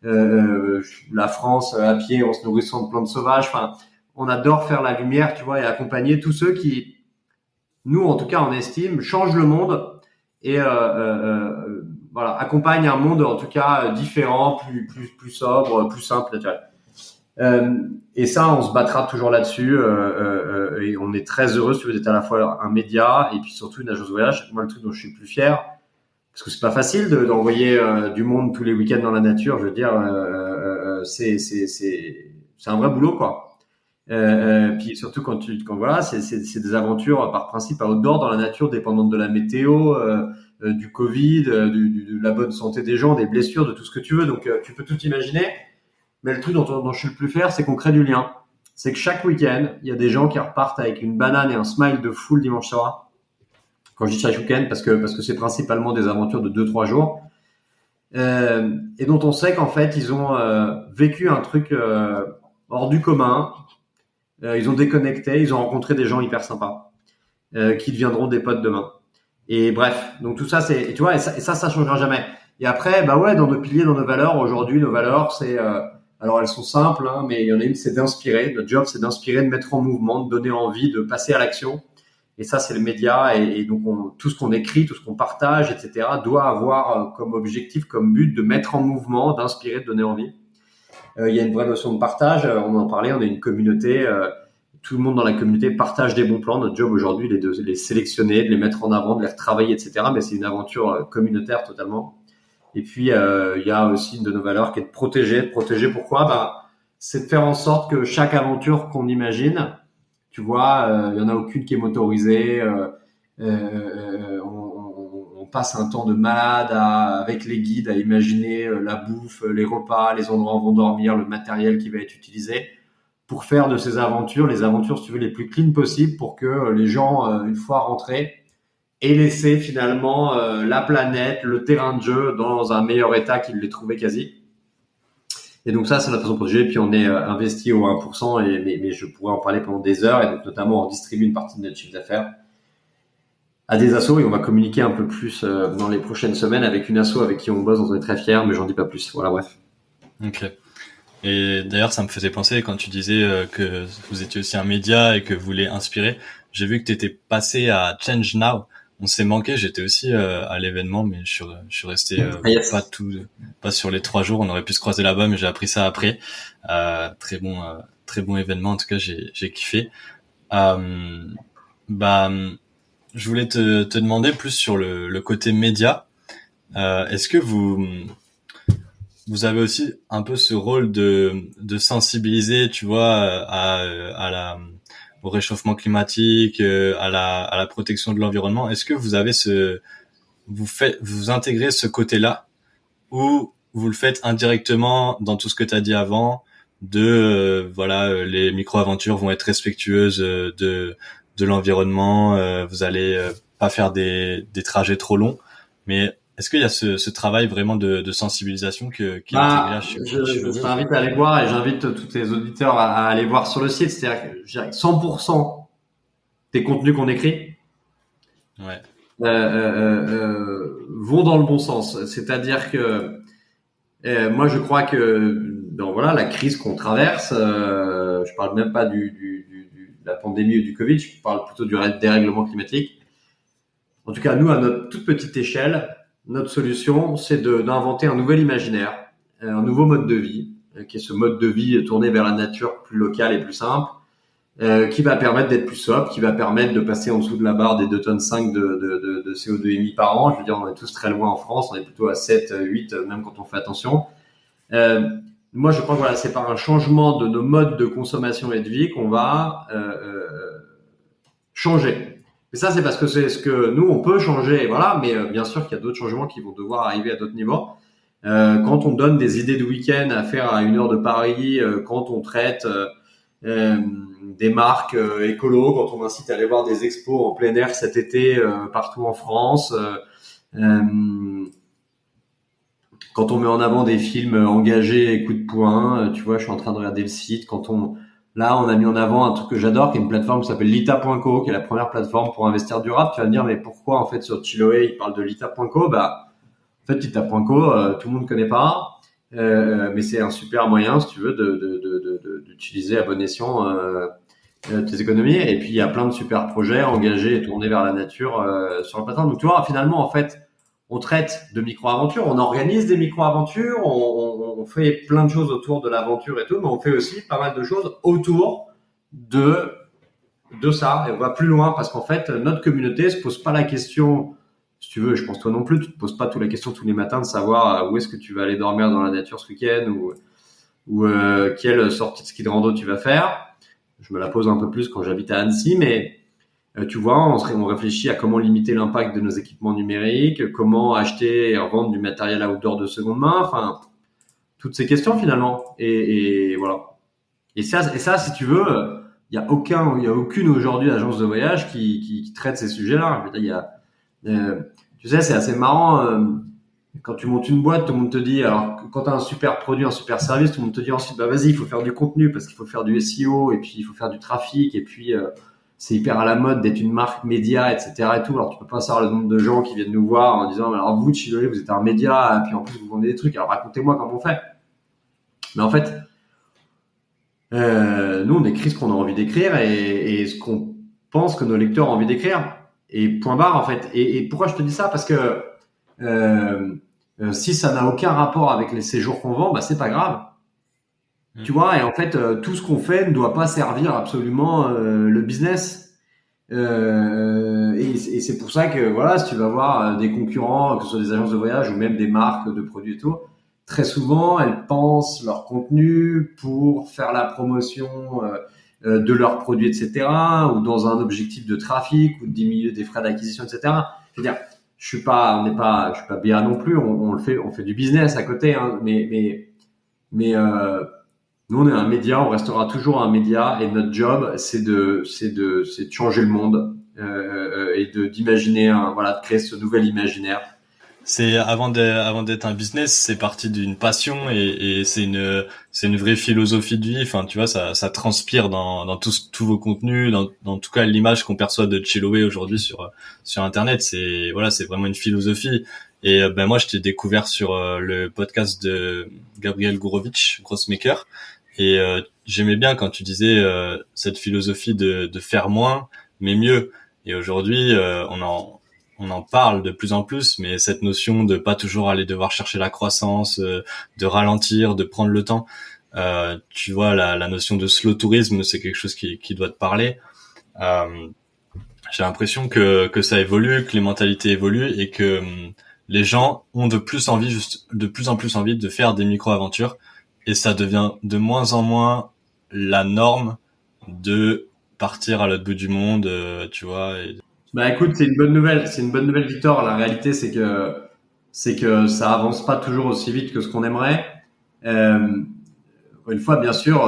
la France à pied en se nourrissant de plantes sauvages. Enfin, on adore faire la lumière, tu vois, et accompagner tous ceux qui, nous en tout cas, on estime, changent le monde et voilà, accompagnent un monde en tout cas différent, plus sobre, plus simple, naturel. Et ça, on se battra toujours là-dessus et on est très heureux, si tu veux, d'être à la fois un média et puis surtout une agence de voyage. Moi, le truc dont je suis le plus fier, parce que c'est pas facile d'envoyer du monde tous les week-ends dans la nature. Je veux dire, c'est un vrai boulot, quoi. Puis surtout quand voilà, c'est des aventures par principe à outdoor dans la nature, dépendantes de la météo, du Covid, de la bonne santé des gens, des blessures, de tout ce que tu veux. Donc tu peux tout imaginer. Mais le truc dont je suis le plus fier, c'est qu'on crée du lien. C'est que chaque week-end, il y a des gens qui repartent avec une banane et un smile de fou le dimanche soir. Quand je dis chaque week-end, parce que c'est principalement des aventures de 2-3 jours, et dont on sait qu'en fait ils ont vécu un truc hors du commun, ils ont déconnecté, ils ont rencontré des gens hyper sympas qui deviendront des potes demain. Et bref, donc tout ça c'est, tu vois, et ça changera jamais. Et après, bah ouais, dans nos piliers, dans nos valeurs, aujourd'hui nos valeurs c'est alors elles sont simples, hein, mais il y en a une, c'est d'inspirer. Notre job c'est d'inspirer, de mettre en mouvement, de donner envie, de passer à l'action. Et ça, c'est le média. Et donc, tout ce qu'on écrit, tout ce qu'on partage, etc., doit avoir comme objectif, comme but de mettre en mouvement, d'inspirer, de donner envie. Il y a une vraie notion de partage. On en parlait, on est une communauté. Tout le monde dans la communauté partage des bons plans. Notre job aujourd'hui, il est de les sélectionner, de les mettre en avant, de les retravailler, etc. Mais c'est une aventure communautaire totalement. Et puis, il y a aussi une de nos valeurs qui est de protéger. Protéger pourquoi ? C'est de faire en sorte que chaque aventure qu'on imagine, tu vois, il y en a aucune qui est motorisée. On passe un temps de malade avec les guides à imaginer la bouffe, les repas, les endroits où on va dormir, le matériel qui va être utilisé pour faire de ces aventures, les aventures, si tu veux, les plus clean possibles pour que les gens, une fois rentrés, aient laissé finalement la planète, le terrain de jeu dans un meilleur état qu'ils l'aient trouvé quasi. Et donc ça, c'est notre façon de protéger. Puis on est investi au 1%, mais je pourrais en parler pendant des heures. Et donc notamment, on distribue une partie de notre chiffre d'affaires à des assos et on va communiquer un peu plus dans les prochaines semaines avec une asso avec qui on bosse. On est très fiers, mais j'en dis pas plus. Voilà, bref. Ok. Et d'ailleurs, ça me faisait penser quand tu disais que vous étiez aussi un média et que vous voulez inspirer. J'ai vu que tu étais passé à Change Now. On s'est manqué, j'étais aussi à l'événement, mais je suis resté Yes. pas sur les 3 jours. On aurait pu se croiser là-bas, mais j'ai appris ça après. Très bon événement. En tout cas, j'ai kiffé. Je voulais te demander plus sur le côté média. Est-ce que vous avez aussi un peu ce rôle de sensibiliser, tu vois, au réchauffement climatique, à la protection de l'environnement? Est-ce que vous avez vous intégrez ce côté-là, ou vous le faites indirectement dans tout ce que tu as dit avant, les micro-aventures vont être respectueuses de l'environnement, vous allez pas faire des trajets trop longs, mais est-ce qu'il y a ce travail vraiment de sensibilisation qui est intégré là je t'invite à aller voir et j'invite tous les auditeurs à aller voir sur le site. C'est-à-dire que je dirais que 100% des contenus qu'on écrit vont dans le bon sens. C'est-à-dire que moi, je crois que dans la crise qu'on traverse, je parle même pas de la pandémie ou du Covid, je parle plutôt du dérèglement climatique. En tout cas, nous, à notre toute petite échelle, notre solution, c'est d'inventer un nouvel imaginaire, un nouveau mode de vie, qui est ce mode de vie tourné vers la nature plus locale et plus simple, qui va permettre d'être plus sobre, qui va permettre de passer en dessous de la barre des 2,5 tonnes de CO2 émis par an. Je veux dire, on est tous très loin en France, on est plutôt à 7, 8, même quand on fait attention. Moi, je crois que c'est par un changement de nos modes de consommation et de vie qu'on va changer. Mais ça, c'est parce que c'est ce que nous, on peut changer, voilà. Mais bien sûr qu'il y a d'autres changements qui vont devoir arriver à d'autres niveaux. Quand on donne des idées de week-end à faire à 1 heure de Paris, quand on traite des marques écolo, quand on incite à aller voir des expos en plein air cet été partout en France, quand on met en avant des films engagés et coup de poing, tu vois, je suis en train de regarder le site. Là, on a mis en avant un truc que j'adore, qui est une plateforme qui s'appelle Lita.co, qui est la première plateforme pour investir durable. Tu vas me dire, mais pourquoi en fait sur Chiloé ils parlent de Lita.co? Bah, en fait, Lita.co, tout le monde connaît pas, mais c'est un super moyen, si tu veux, d'utiliser à bon escient tes économies. Et puis il y a plein de super projets engagés et tournés vers la nature sur la plateforme. Donc tu vois, finalement, en fait, on traite de micro-aventures, on organise des micro-aventures, on fait plein de choses autour de l'aventure et tout, mais on fait aussi pas mal de choses autour de ça. Et on va plus loin parce qu'en fait, notre communauté se pose pas la question, si tu veux, je pense toi non plus, tu te poses pas la question tous les matins de savoir où est-ce que tu vas aller dormir dans la nature ce week-end ou quelle sortie de ski de rando tu vas faire. Je me la pose un peu plus quand j'habite à Annecy, mais tu vois, on réfléchit à comment limiter l'impact de nos équipements numériques, comment acheter et revendre du matériel outdoor de seconde main, enfin, toutes ces questions finalement. Et voilà. Et ça, si tu veux, il y a aucune aujourd'hui agence de voyage qui traite ces sujets-là. Tu sais, c'est assez marrant. Quand tu montes une boîte, tout le monde te dit, alors quand tu as un super produit, un super service, tout le monde te dit ensuite, bah vas-y, il faut faire du contenu parce qu'il faut faire du SEO et puis il faut faire du trafic et puis c'est hyper à la mode d'être une marque média, etc. et tout. Alors tu peux pas savoir le nombre de gens qui viennent nous voir en disant, alors vous, Chiloé, vous êtes un média et puis en plus vous vendez des trucs. Alors racontez-moi comment on fait. Mais en fait, nous on écrit ce qu'on a envie d'écrire et ce qu'on pense que nos lecteurs ont envie d'écrire. Et point barre en fait. Et pourquoi je te dis ça? Parce que si ça n'a aucun rapport avec les séjours qu'on vend, bah c'est pas grave. Tu vois, et en fait, tout ce qu'on fait ne doit pas servir absolument le business. Et c'est pour ça que voilà, si tu vas voir des concurrents, que ce soit des agences de voyage ou même des marques de produits et tout, très souvent elles pensent leur contenu pour faire la promotion de leurs produits, etc., ou dans un objectif de trafic ou de diminuer des frais d'acquisition, etc. Je veux dire, je suis pas BA non plus. On fait du business à côté, hein, mais nous on est un média, on restera toujours un média et notre job c'est de changer le monde et d'imaginer de créer ce nouvel imaginaire. C'est avant d'être un business, c'est parti d'une passion et c'est une vraie philosophie de vie. Enfin, tu vois, ça transpire dans tous vos contenus, dans tout cas l'image qu'on perçoit de Chiloé aujourd'hui sur Internet. C'est vraiment une philosophie. Et ben moi, je t'ai découvert sur le podcast de Gabriel Gourovitch, Grossmaker, et j'aimais bien quand tu disais cette philosophie de faire moins mais mieux. Et aujourd'hui, on en parle de plus en plus, mais cette notion de pas toujours aller devoir chercher la croissance, de ralentir, de prendre le temps, tu vois, la notion de slow tourisme, c'est quelque chose qui doit te parler. J'ai l'impression que ça évolue, que les mentalités évoluent et que les gens ont de plus en plus envie de faire des micro-aventures, et ça devient de moins en moins la norme de partir à l'autre bout du monde, tu vois. Bah écoute, c'est une bonne nouvelle, Victor. La réalité, c'est que ça avance pas toujours aussi vite que ce qu'on aimerait. Une fois, bien sûr,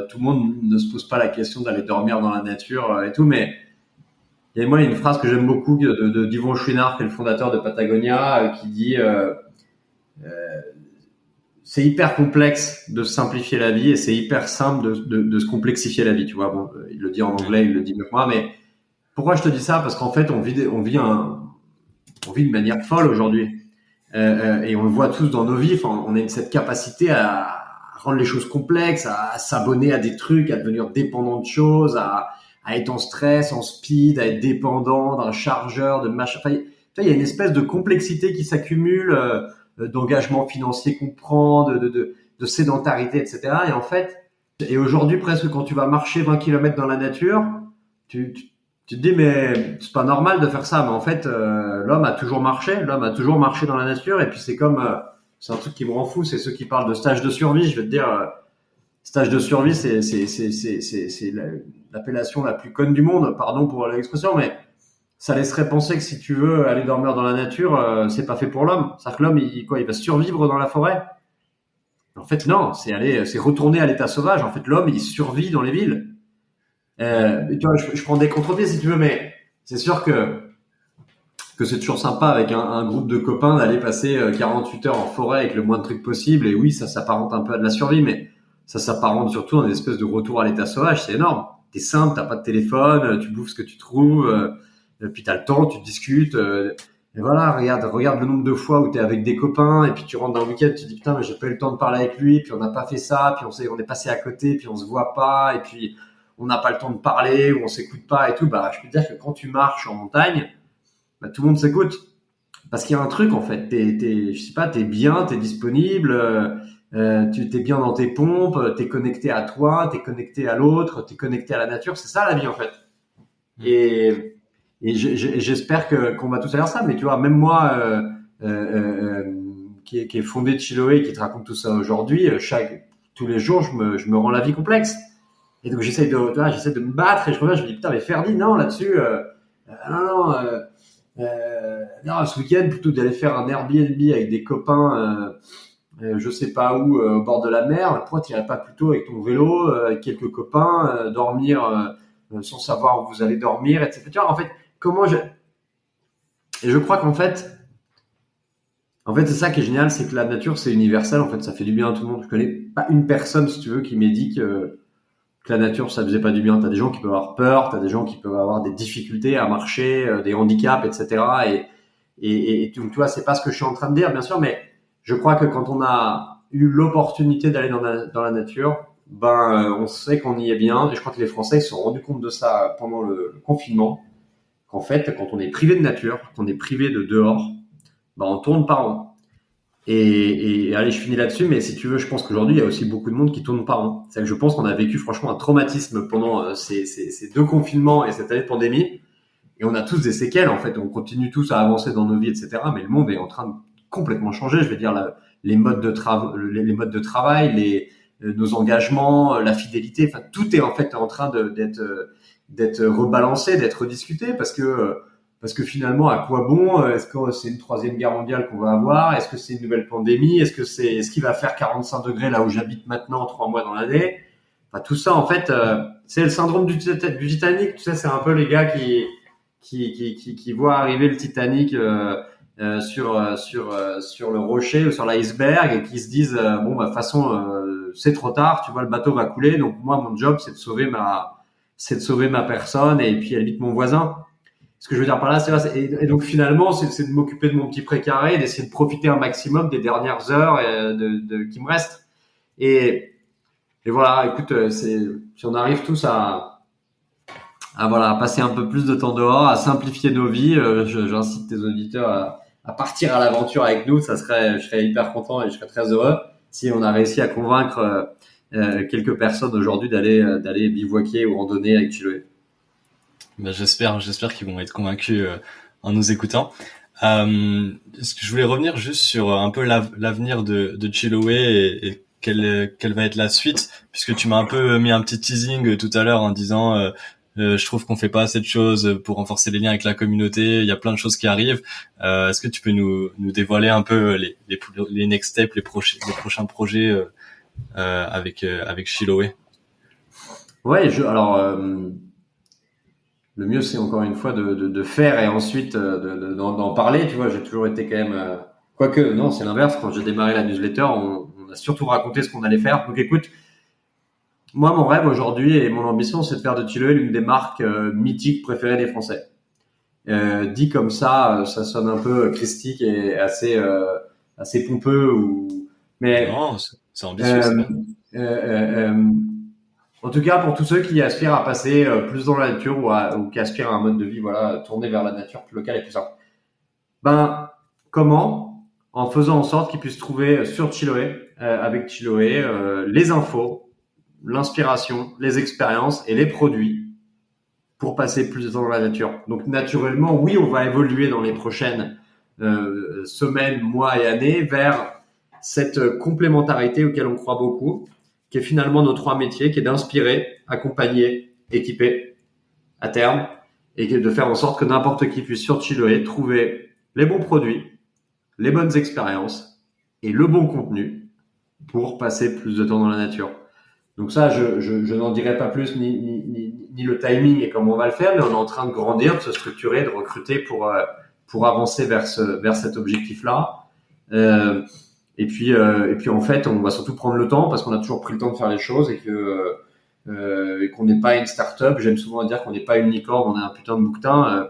tout le monde ne se pose pas la question d'aller dormir dans la nature et tout, mais il y a une phrase que j'aime beaucoup d'Yvon Chouinard, qui est le fondateur de Patagonia, qui dit c'est hyper complexe de simplifier la vie et c'est hyper simple de se complexifier la vie. Tu vois, bon, il le dit en anglais, il le dit mieux que moi, mais pourquoi je te dis ça? Parce qu'en fait, on vit de manière folle aujourd'hui, et on le voit tous dans nos vies. Enfin, on a cette capacité à rendre les choses complexes, à s'abonner à des trucs, à devenir dépendant de choses, à être en stress, en speed, à être dépendant d'un chargeur, de machin. Enfin, il y a une espèce de complexité qui s'accumule, d'engagement financier qu'on prend, de sédentarité, etc. Et en fait, aujourd'hui, presque quand tu vas marcher 20 km dans la nature, tu te dis, mais c'est pas normal de faire ça. Mais en fait, l'homme a toujours marché dans la nature. Et puis c'est comme, c'est un truc qui me rend fou, c'est ceux qui parlent de stage de survie. Je vais te dire, stage de survie, c'est l'appellation la plus conne du monde. Pardon pour l'expression, mais ça laisserait penser que si tu veux aller dormir dans la nature, c'est pas fait pour l'homme. C'est-à-dire que l'homme, il va survivre dans la forêt. En fait, non, c'est retourner à l'état sauvage. En fait, l'homme, il survit dans les villes. Tu vois, je prends des contre-pieds si tu veux, mais c'est sûr que c'est toujours sympa avec un groupe de copains d'aller passer 48 heures en forêt avec le moins de trucs possible. Et oui, ça s'apparente un peu à de la survie, mais ça s'apparente surtout à une espèce de retour à l'état sauvage. C'est énorme. T'es simple, t'as pas de téléphone, tu bouffes ce que tu trouves, puis t'as le temps, tu discutes. Et voilà, regarde le nombre de fois où t'es avec des copains et puis tu rentres dans le week-end, tu te dis putain mais j'ai pas eu le temps de parler avec lui, puis on n'a pas fait ça, puis on est passé à côté, puis on se voit pas, et puis on n'a pas le temps de parler, ou on s'écoute pas et tout. Bah je peux te dire que quand tu marches en montagne, bah, tout le monde s'écoute parce qu'il y a un truc en fait. Je sais pas, t'es bien, t'es disponible, tu t'es bien dans tes pompes, t'es connecté à toi, t'es connecté à l'autre, t'es connecté à la nature. C'est ça la vie en fait. Et j'espère qu'on va tous aller ça. Mais tu vois, même moi, qui est fondé de Chiloé, qui te raconte tout ça aujourd'hui, tous les jours, je me rends la vie complexe. Et donc j'essaie de me battre et je reviens, je me dis putain mais Ferdi, non là-dessus, non, ce week-end plutôt d'aller faire un Airbnb avec des copains, je sais pas où, au bord de la mer. Pourquoi tu irais pas plutôt avec ton vélo, avec quelques copains, dormir sans savoir où vous allez dormir, etc. En fait, et je crois en fait, c'est ça qui est génial, c'est que la nature, c'est universel. En fait, ça fait du bien à tout le monde. Je connais pas une personne, si tu veux, qui m'ait dit que la nature, ça faisait pas du bien. T'as des gens qui peuvent avoir peur, t'as des gens qui peuvent avoir des difficultés à marcher, des handicaps, etc. Et donc, tu vois, c'est pas ce que je suis en train de dire, bien sûr, mais je crois que quand on a eu l'opportunité d'aller dans la nature, on sait qu'on y est bien. Et je crois que les Français se sont rendus compte de ça pendant le confinement. Qu'en fait, quand on est privé de nature, quand on est privé de dehors, on tourne par rond. Et allez, je finis là-dessus, mais si tu veux, je pense qu'aujourd'hui, il y a aussi beaucoup de monde qui tourne pas rond. C'est que je pense qu'on a vécu franchement un traumatisme pendant ces deux confinements et cette année de pandémie. Et on a tous des séquelles, en fait. On continue tous à avancer dans nos vies, etc. Mais le monde est en train de complètement changer. Je vais dire, les modes de travail, nos engagements, la fidélité. Enfin, tout est en fait en train d'être rebalancé, d'être rediscuté parce que finalement, à quoi bon? Est-ce que c'est une troisième guerre mondiale qu'on va avoir? Est-ce que c'est une nouvelle pandémie? Est-ce qu'il va faire 45 degrés là où j'habite maintenant, 3 mois dans l'année? Enfin, tout ça, en fait, c'est le syndrome du Titanic. Tu sais, c'est un peu les gars qui voient arriver le Titanic sur le rocher ou sur l'iceberg et qui se disent bon, de toute façon, c'est trop tard. Tu vois, le bateau va couler. Donc moi, mon job, c'est de sauver ma personne et puis à la limite mon voisin. Ce que je veux dire par là, et donc finalement, c'est de m'occuper de mon petit précaré, d'essayer de profiter un maximum des dernières heures qui me restent. Et voilà, écoute, si on arrive tous à passer un peu plus de temps dehors, à simplifier nos vies, j'incite tes auditeurs à partir à l'aventure avec nous. Je serais hyper content et je serais très heureux si on a réussi à convaincre quelques personnes aujourd'hui d'aller bivouaquer ou randonner avec Chiloé. J'espère qu'ils vont être convaincus en nous écoutant. Je voulais revenir juste sur un peu l'avenir de Chiloé et quelle va être la suite, puisque tu m'as un peu mis un petit teasing tout à l'heure en disant je trouve qu'on fait pas assez de choses pour renforcer les liens avec la communauté, il y a plein de choses qui arrivent. Est-ce que tu peux nous dévoiler un peu les next steps, les prochains projets avec Chiloé? Ouais, le mieux, c'est encore une fois de faire et ensuite d'en parler. Tu vois, j'ai toujours été quand même. Quoique, non, c'est l'inverse. Quand j'ai démarré la newsletter, on a surtout raconté ce qu'on allait faire. Donc, écoute, moi, mon rêve aujourd'hui et mon ambition, c'est de faire de Chiloé l'une des marques mythiques préférées des Français. Dit comme ça sonne un peu christique et assez pompeux. Mais non, c'est ambitieux. C'est bien. En tout cas, pour tous ceux qui aspirent à passer plus dans la nature ou qui aspirent à un mode de vie, voilà, tourné vers la nature plus locale et tout ça. Comment? En faisant en sorte qu'ils puissent trouver sur Chiloé, avec Chiloé, les infos, l'inspiration, les expériences et les produits pour passer plus de temps dans la nature. Donc, naturellement, oui, on va évoluer dans les prochaines semaines, mois et années vers cette complémentarité auquel on croit beaucoup, qui est finalement nos trois métiers, qui est d'inspirer, accompagner, équiper à terme. et de faire en sorte que n'importe qui puisse sur Chiloé trouver les bons produits, les bonnes expériences et le bon contenu pour passer plus de temps dans la nature. Donc ça, je n'en dirai pas plus ni le timing et comment on va le faire, mais on est en train de grandir, de se structurer, de recruter pour avancer vers cet objectif-là. Et puis en fait, on va surtout prendre le temps parce qu'on a toujours pris le temps de faire les choses et qu'on n'est pas une start-up. J'aime souvent dire qu'on n'est pas une licorne, on est un putain de bouquetin.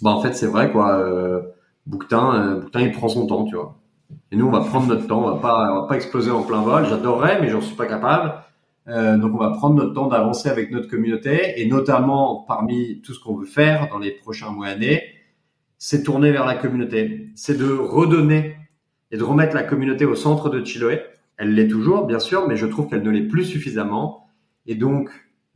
En fait, c'est vrai quoi. Bouquetin, il prend son temps, tu vois. Et nous, on va prendre notre temps. On va pas exploser en plein vol. J'adorerais, mais j'en suis pas capable. Donc, on va prendre notre temps d'avancer avec notre communauté et notamment parmi tout ce qu'on veut faire dans les prochains mois et années, c'est tourner vers la communauté. C'est de redonner et de remettre la communauté au centre de Chiloé. Elle l'est toujours, bien sûr, mais je trouve qu'elle ne l'est plus suffisamment. Et donc,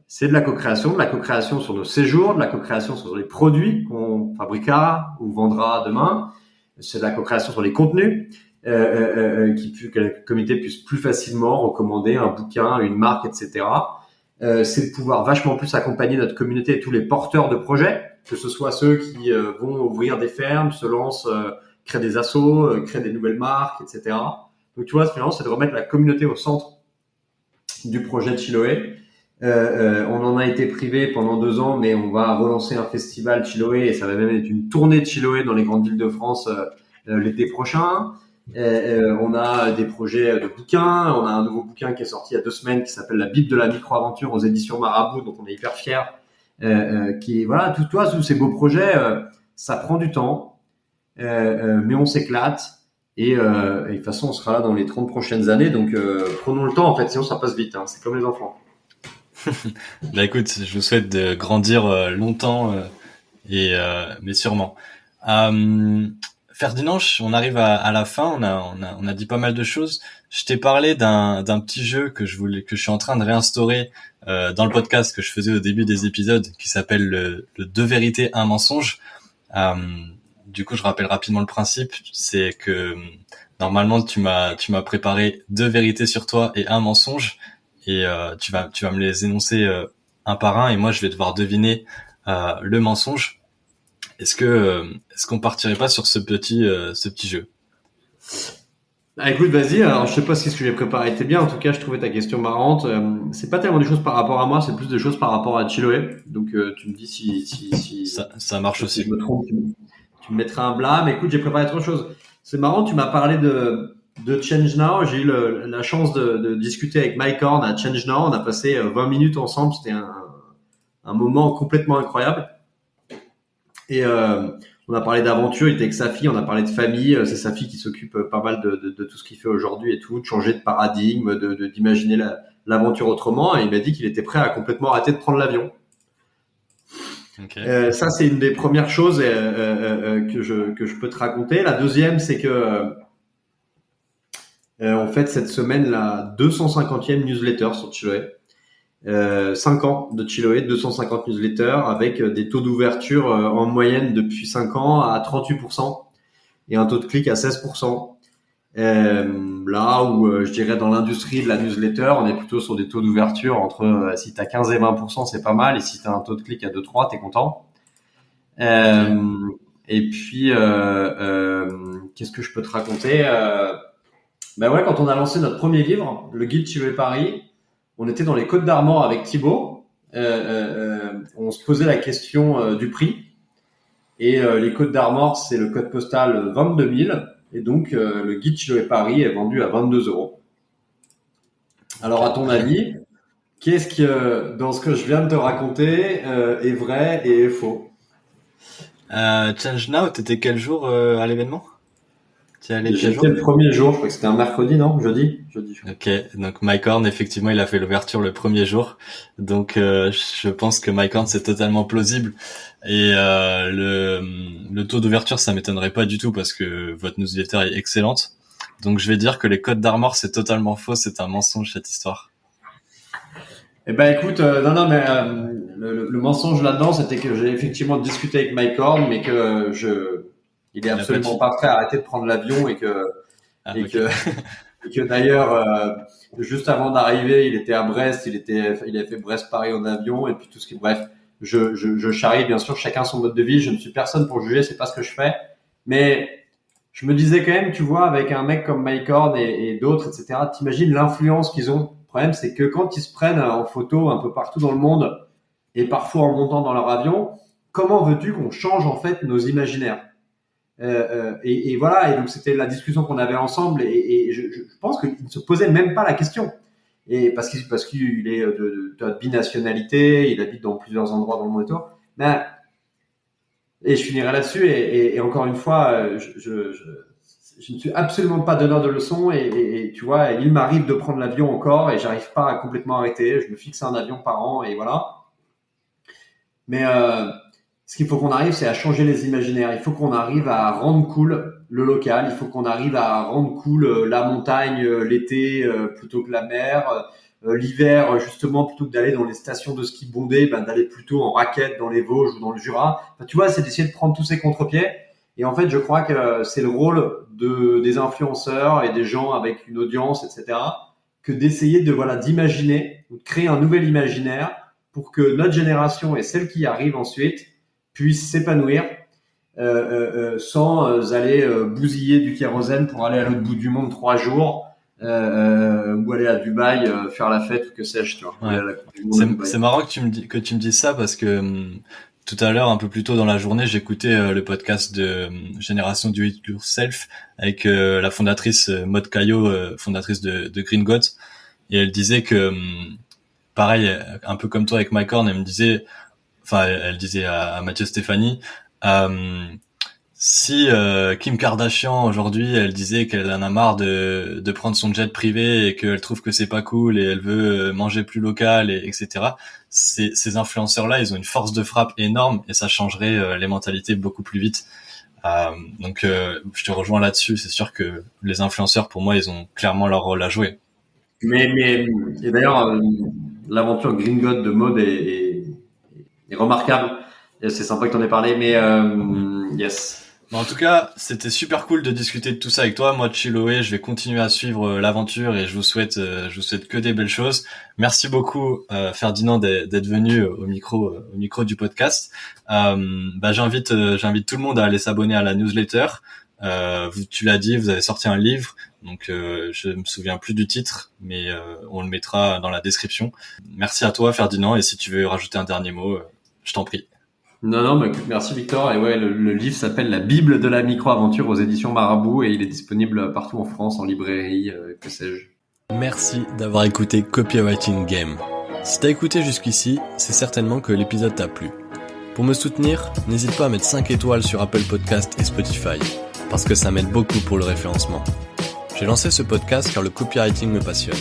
c'est de la co-création sur nos séjours, de la co-création sur les produits qu'on fabriquera ou vendra demain. C'est de la co-création sur les contenus, que la communauté puisse plus facilement recommander un bouquin, une marque, etc. C'est de pouvoir vachement plus accompagner notre communauté et tous les porteurs de projets, que ce soit ceux qui vont ouvrir des fermes, se lancent, créent des assos, créent des nouvelles marques, etc. Donc tu vois, finalement, c'est de remettre la communauté au centre du projet de Chiloé. On en a été privé pendant 2 ans, mais on va relancer un festival Chiloé et ça va même être une tournée de Chiloé dans les grandes villes de France l'été prochain. On a des projets de bouquins. On a un nouveau bouquin qui est sorti il y a 2 semaines qui s'appelle La Bible de la micro-aventure aux éditions Marabout, donc on est hyper fiers. Voilà, tous ces beaux projets, ça prend du temps, mais on s'éclate. Et de toute façon, on sera là dans les 30 prochaines années, donc prenons le temps en fait, sinon ça passe vite. C'est comme les enfants. Bah écoute, je vous souhaite de grandir longtemps mais sûrement. Ferdinand, on arrive à la fin. On a dit pas mal de choses. Je t'ai parlé d'un petit jeu que je suis en train de réinstaurer dans le podcast que je faisais au début des épisodes, qui s'appelle le 2 vérités, 1 mensonge. Du coup, je rappelle rapidement le principe. C'est que normalement, tu m'as préparé 2 vérités sur toi et 1 mensonge. Et tu vas me les énoncer un par un et moi je vais devoir deviner le mensonge. Est-ce qu'on partirait pas sur ce petit jeu? Écoute, vas-y. Alors je sais pas si ce que j'ai préparé était bien. En tout cas, je trouvais ta question marrante. C'est pas tellement des choses par rapport à moi, c'est plus des choses par rapport à Chiloé. Donc tu me dis si ça marche aussi. Si je me trompe, tu me mettras un blâme. Écoute, j'ai préparé autre chose. C'est marrant, tu m'as parlé de Change Now. J'ai eu la chance de discuter avec Mike Horn à Change Now. On a passé 20 minutes ensemble. C'était un moment complètement incroyable. Et on a parlé d'aventure. Il était avec sa fille. On a parlé de famille. C'est sa fille qui s'occupe pas mal de tout ce qu'il fait aujourd'hui et tout, de changer de paradigme, d'imaginer l'aventure autrement. Et il m'a dit qu'il était prêt à complètement arrêter de prendre l'avion. Okay. Ça, c'est une des premières choses que je peux te raconter. La deuxième, c'est que on fête cette semaine la 250e newsletter sur Chiloé. 5 ans de Chiloé, 250 newsletters avec des taux d'ouverture en moyenne depuis 5 ans à 38% et un taux de clic à 16%. Là où je dirais dans l'industrie de la newsletter, on est plutôt sur des taux d'ouverture entre si tu as 15 et 20%, c'est pas mal, et si tu as un taux de clic à 2-3, t'es content. Et puis qu'est-ce que je peux te raconter? Quand on a lancé notre premier livre, le guide Chiloé Paris, on était dans les Côtes d'Armor avec Thibaut. On se posait la question du prix. Et les Côtes d'Armor, c'est le code postal 22 000. Et donc, le guide Chiloé Paris est vendu à 22 €. Alors, à ton avis, qu'est-ce que, dans ce que je viens de te raconter, est vrai et est faux? Change Now, t'étais quel jour à l'événement? J'étais le premier jour, je crois que c'était un mercredi, non? Jeudi. Ok, donc Mike Horn, effectivement, il a fait l'ouverture le premier jour. Donc, je pense que Mike Horn, c'est totalement plausible. Et le taux d'ouverture, ça m'étonnerait pas du tout parce que votre newsletter est excellente. Donc, je vais dire que les Côtes d'Armor, c'est totalement faux, c'est un mensonge cette histoire. Eh ben écoute, non, mais le mensonge là-dedans, c'était que j'ai effectivement discuté avec Mike Horn, mais que il est absolument pas prêt à arrêter de prendre l'avion et que d'ailleurs, juste avant d'arriver, il était à Brest, il a fait Brest-Paris en avion et puis tout ce qui, bref, je charrie bien sûr chacun son mode de vie. Je ne suis personne pour juger, c'est pas ce que je fais. Mais je me disais quand même, tu vois, avec un mec comme Mike Horn et d'autres, etc., t'imagines l'influence qu'ils ont. Le problème, c'est que quand ils se prennent en photo un peu partout dans le monde et parfois en montant dans leur avion, comment veux-tu qu'on change en fait nos imaginaires? Et voilà, et donc c'était la discussion qu'on avait ensemble, et je pense qu'il ne se posait même pas la question. Et parce qu'il est de binationalité, il habite dans plusieurs endroits dans le monde et tout. Mais, et je finirai là-dessus, et encore une fois, je ne suis absolument pas donneur de leçons, et tu vois, il m'arrive de prendre l'avion encore, et j'arrive pas à complètement arrêter. Je me fixe un avion par an, et voilà. Mais ce qu'il faut qu'on arrive, c'est à changer les imaginaires. Il faut qu'on arrive à rendre cool le local. Il faut qu'on arrive à rendre cool la montagne l'été plutôt que la mer. L'hiver, justement, plutôt que d'aller dans les stations de ski bondées, d'aller plutôt en raquette dans les Vosges ou dans le Jura. Enfin, tu vois, c'est d'essayer de prendre tous ces contre-pieds. Et en fait, je crois que c'est le rôle des influenceurs et des gens avec une audience, etc., que d'essayer d'imaginer, de créer un nouvel imaginaire pour que notre génération et celle qui arrive ensuite puissent s'épanouir sans aller bousiller du kérosène pour aller à l'autre bout du monde 3 jours ou aller à Dubaï faire la fête ou que sais-je, tu vois. Ouais. C'est marrant que tu me dises ça parce que tout à l'heure, un peu plus tôt dans la journée, j'écoutais le podcast de Génération Do It Yourself avec la fondatrice Maud Caillot, fondatrice de Green Goat, et elle disait que pareil, un peu comme toi avec Mike Horn, elle disait à Mathieu Stéphanie, si Kim Kardashian aujourd'hui, elle disait qu'elle en a marre de prendre son jet privé et qu'elle trouve que c'est pas cool et elle veut manger plus local, etc. Ces influenceurs-là, ils ont une force de frappe énorme et ça changerait les mentalités beaucoup plus vite. Donc je te rejoins là-dessus. C'est sûr que les influenceurs, pour moi, ils ont clairement leur rôle à jouer. Et d'ailleurs, l'aventure Green God de Maud est remarquable. Et c'est sympa que t'en aies parlé, mais yes. En tout cas, c'était super cool de discuter de tout ça avec toi. Moi, Chiloé, je vais continuer à suivre l'aventure et je vous souhaite que des belles choses. Merci beaucoup, Ferdinand, d'être venu au micro du podcast. J'invite tout le monde à aller s'abonner à la newsletter. Tu l'as dit, vous avez sorti un livre, donc je me souviens plus du titre, mais on le mettra dans la description. Merci à toi, Ferdinand, et si tu veux rajouter un dernier mot, je t'en prie. Non, merci Victor. Et ouais, le livre s'appelle La Bible de la micro-aventure aux éditions Marabout et il est disponible partout en France, en librairie, que sais-je. Merci d'avoir écouté Copywriting Game. Si t'as écouté jusqu'ici, c'est certainement que l'épisode t'a plu. Pour me soutenir, n'hésite pas à mettre 5 étoiles sur Apple Podcast et Spotify, parce que ça m'aide beaucoup pour le référencement. J'ai lancé ce podcast car le copywriting me passionne.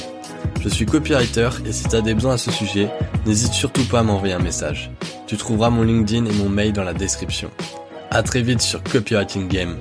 Je suis copywriter et si t'as des besoins à ce sujet, n'hésite surtout pas à m'envoyer un message. Tu trouveras mon LinkedIn et mon mail dans la description. À très vite sur Copywriting Game,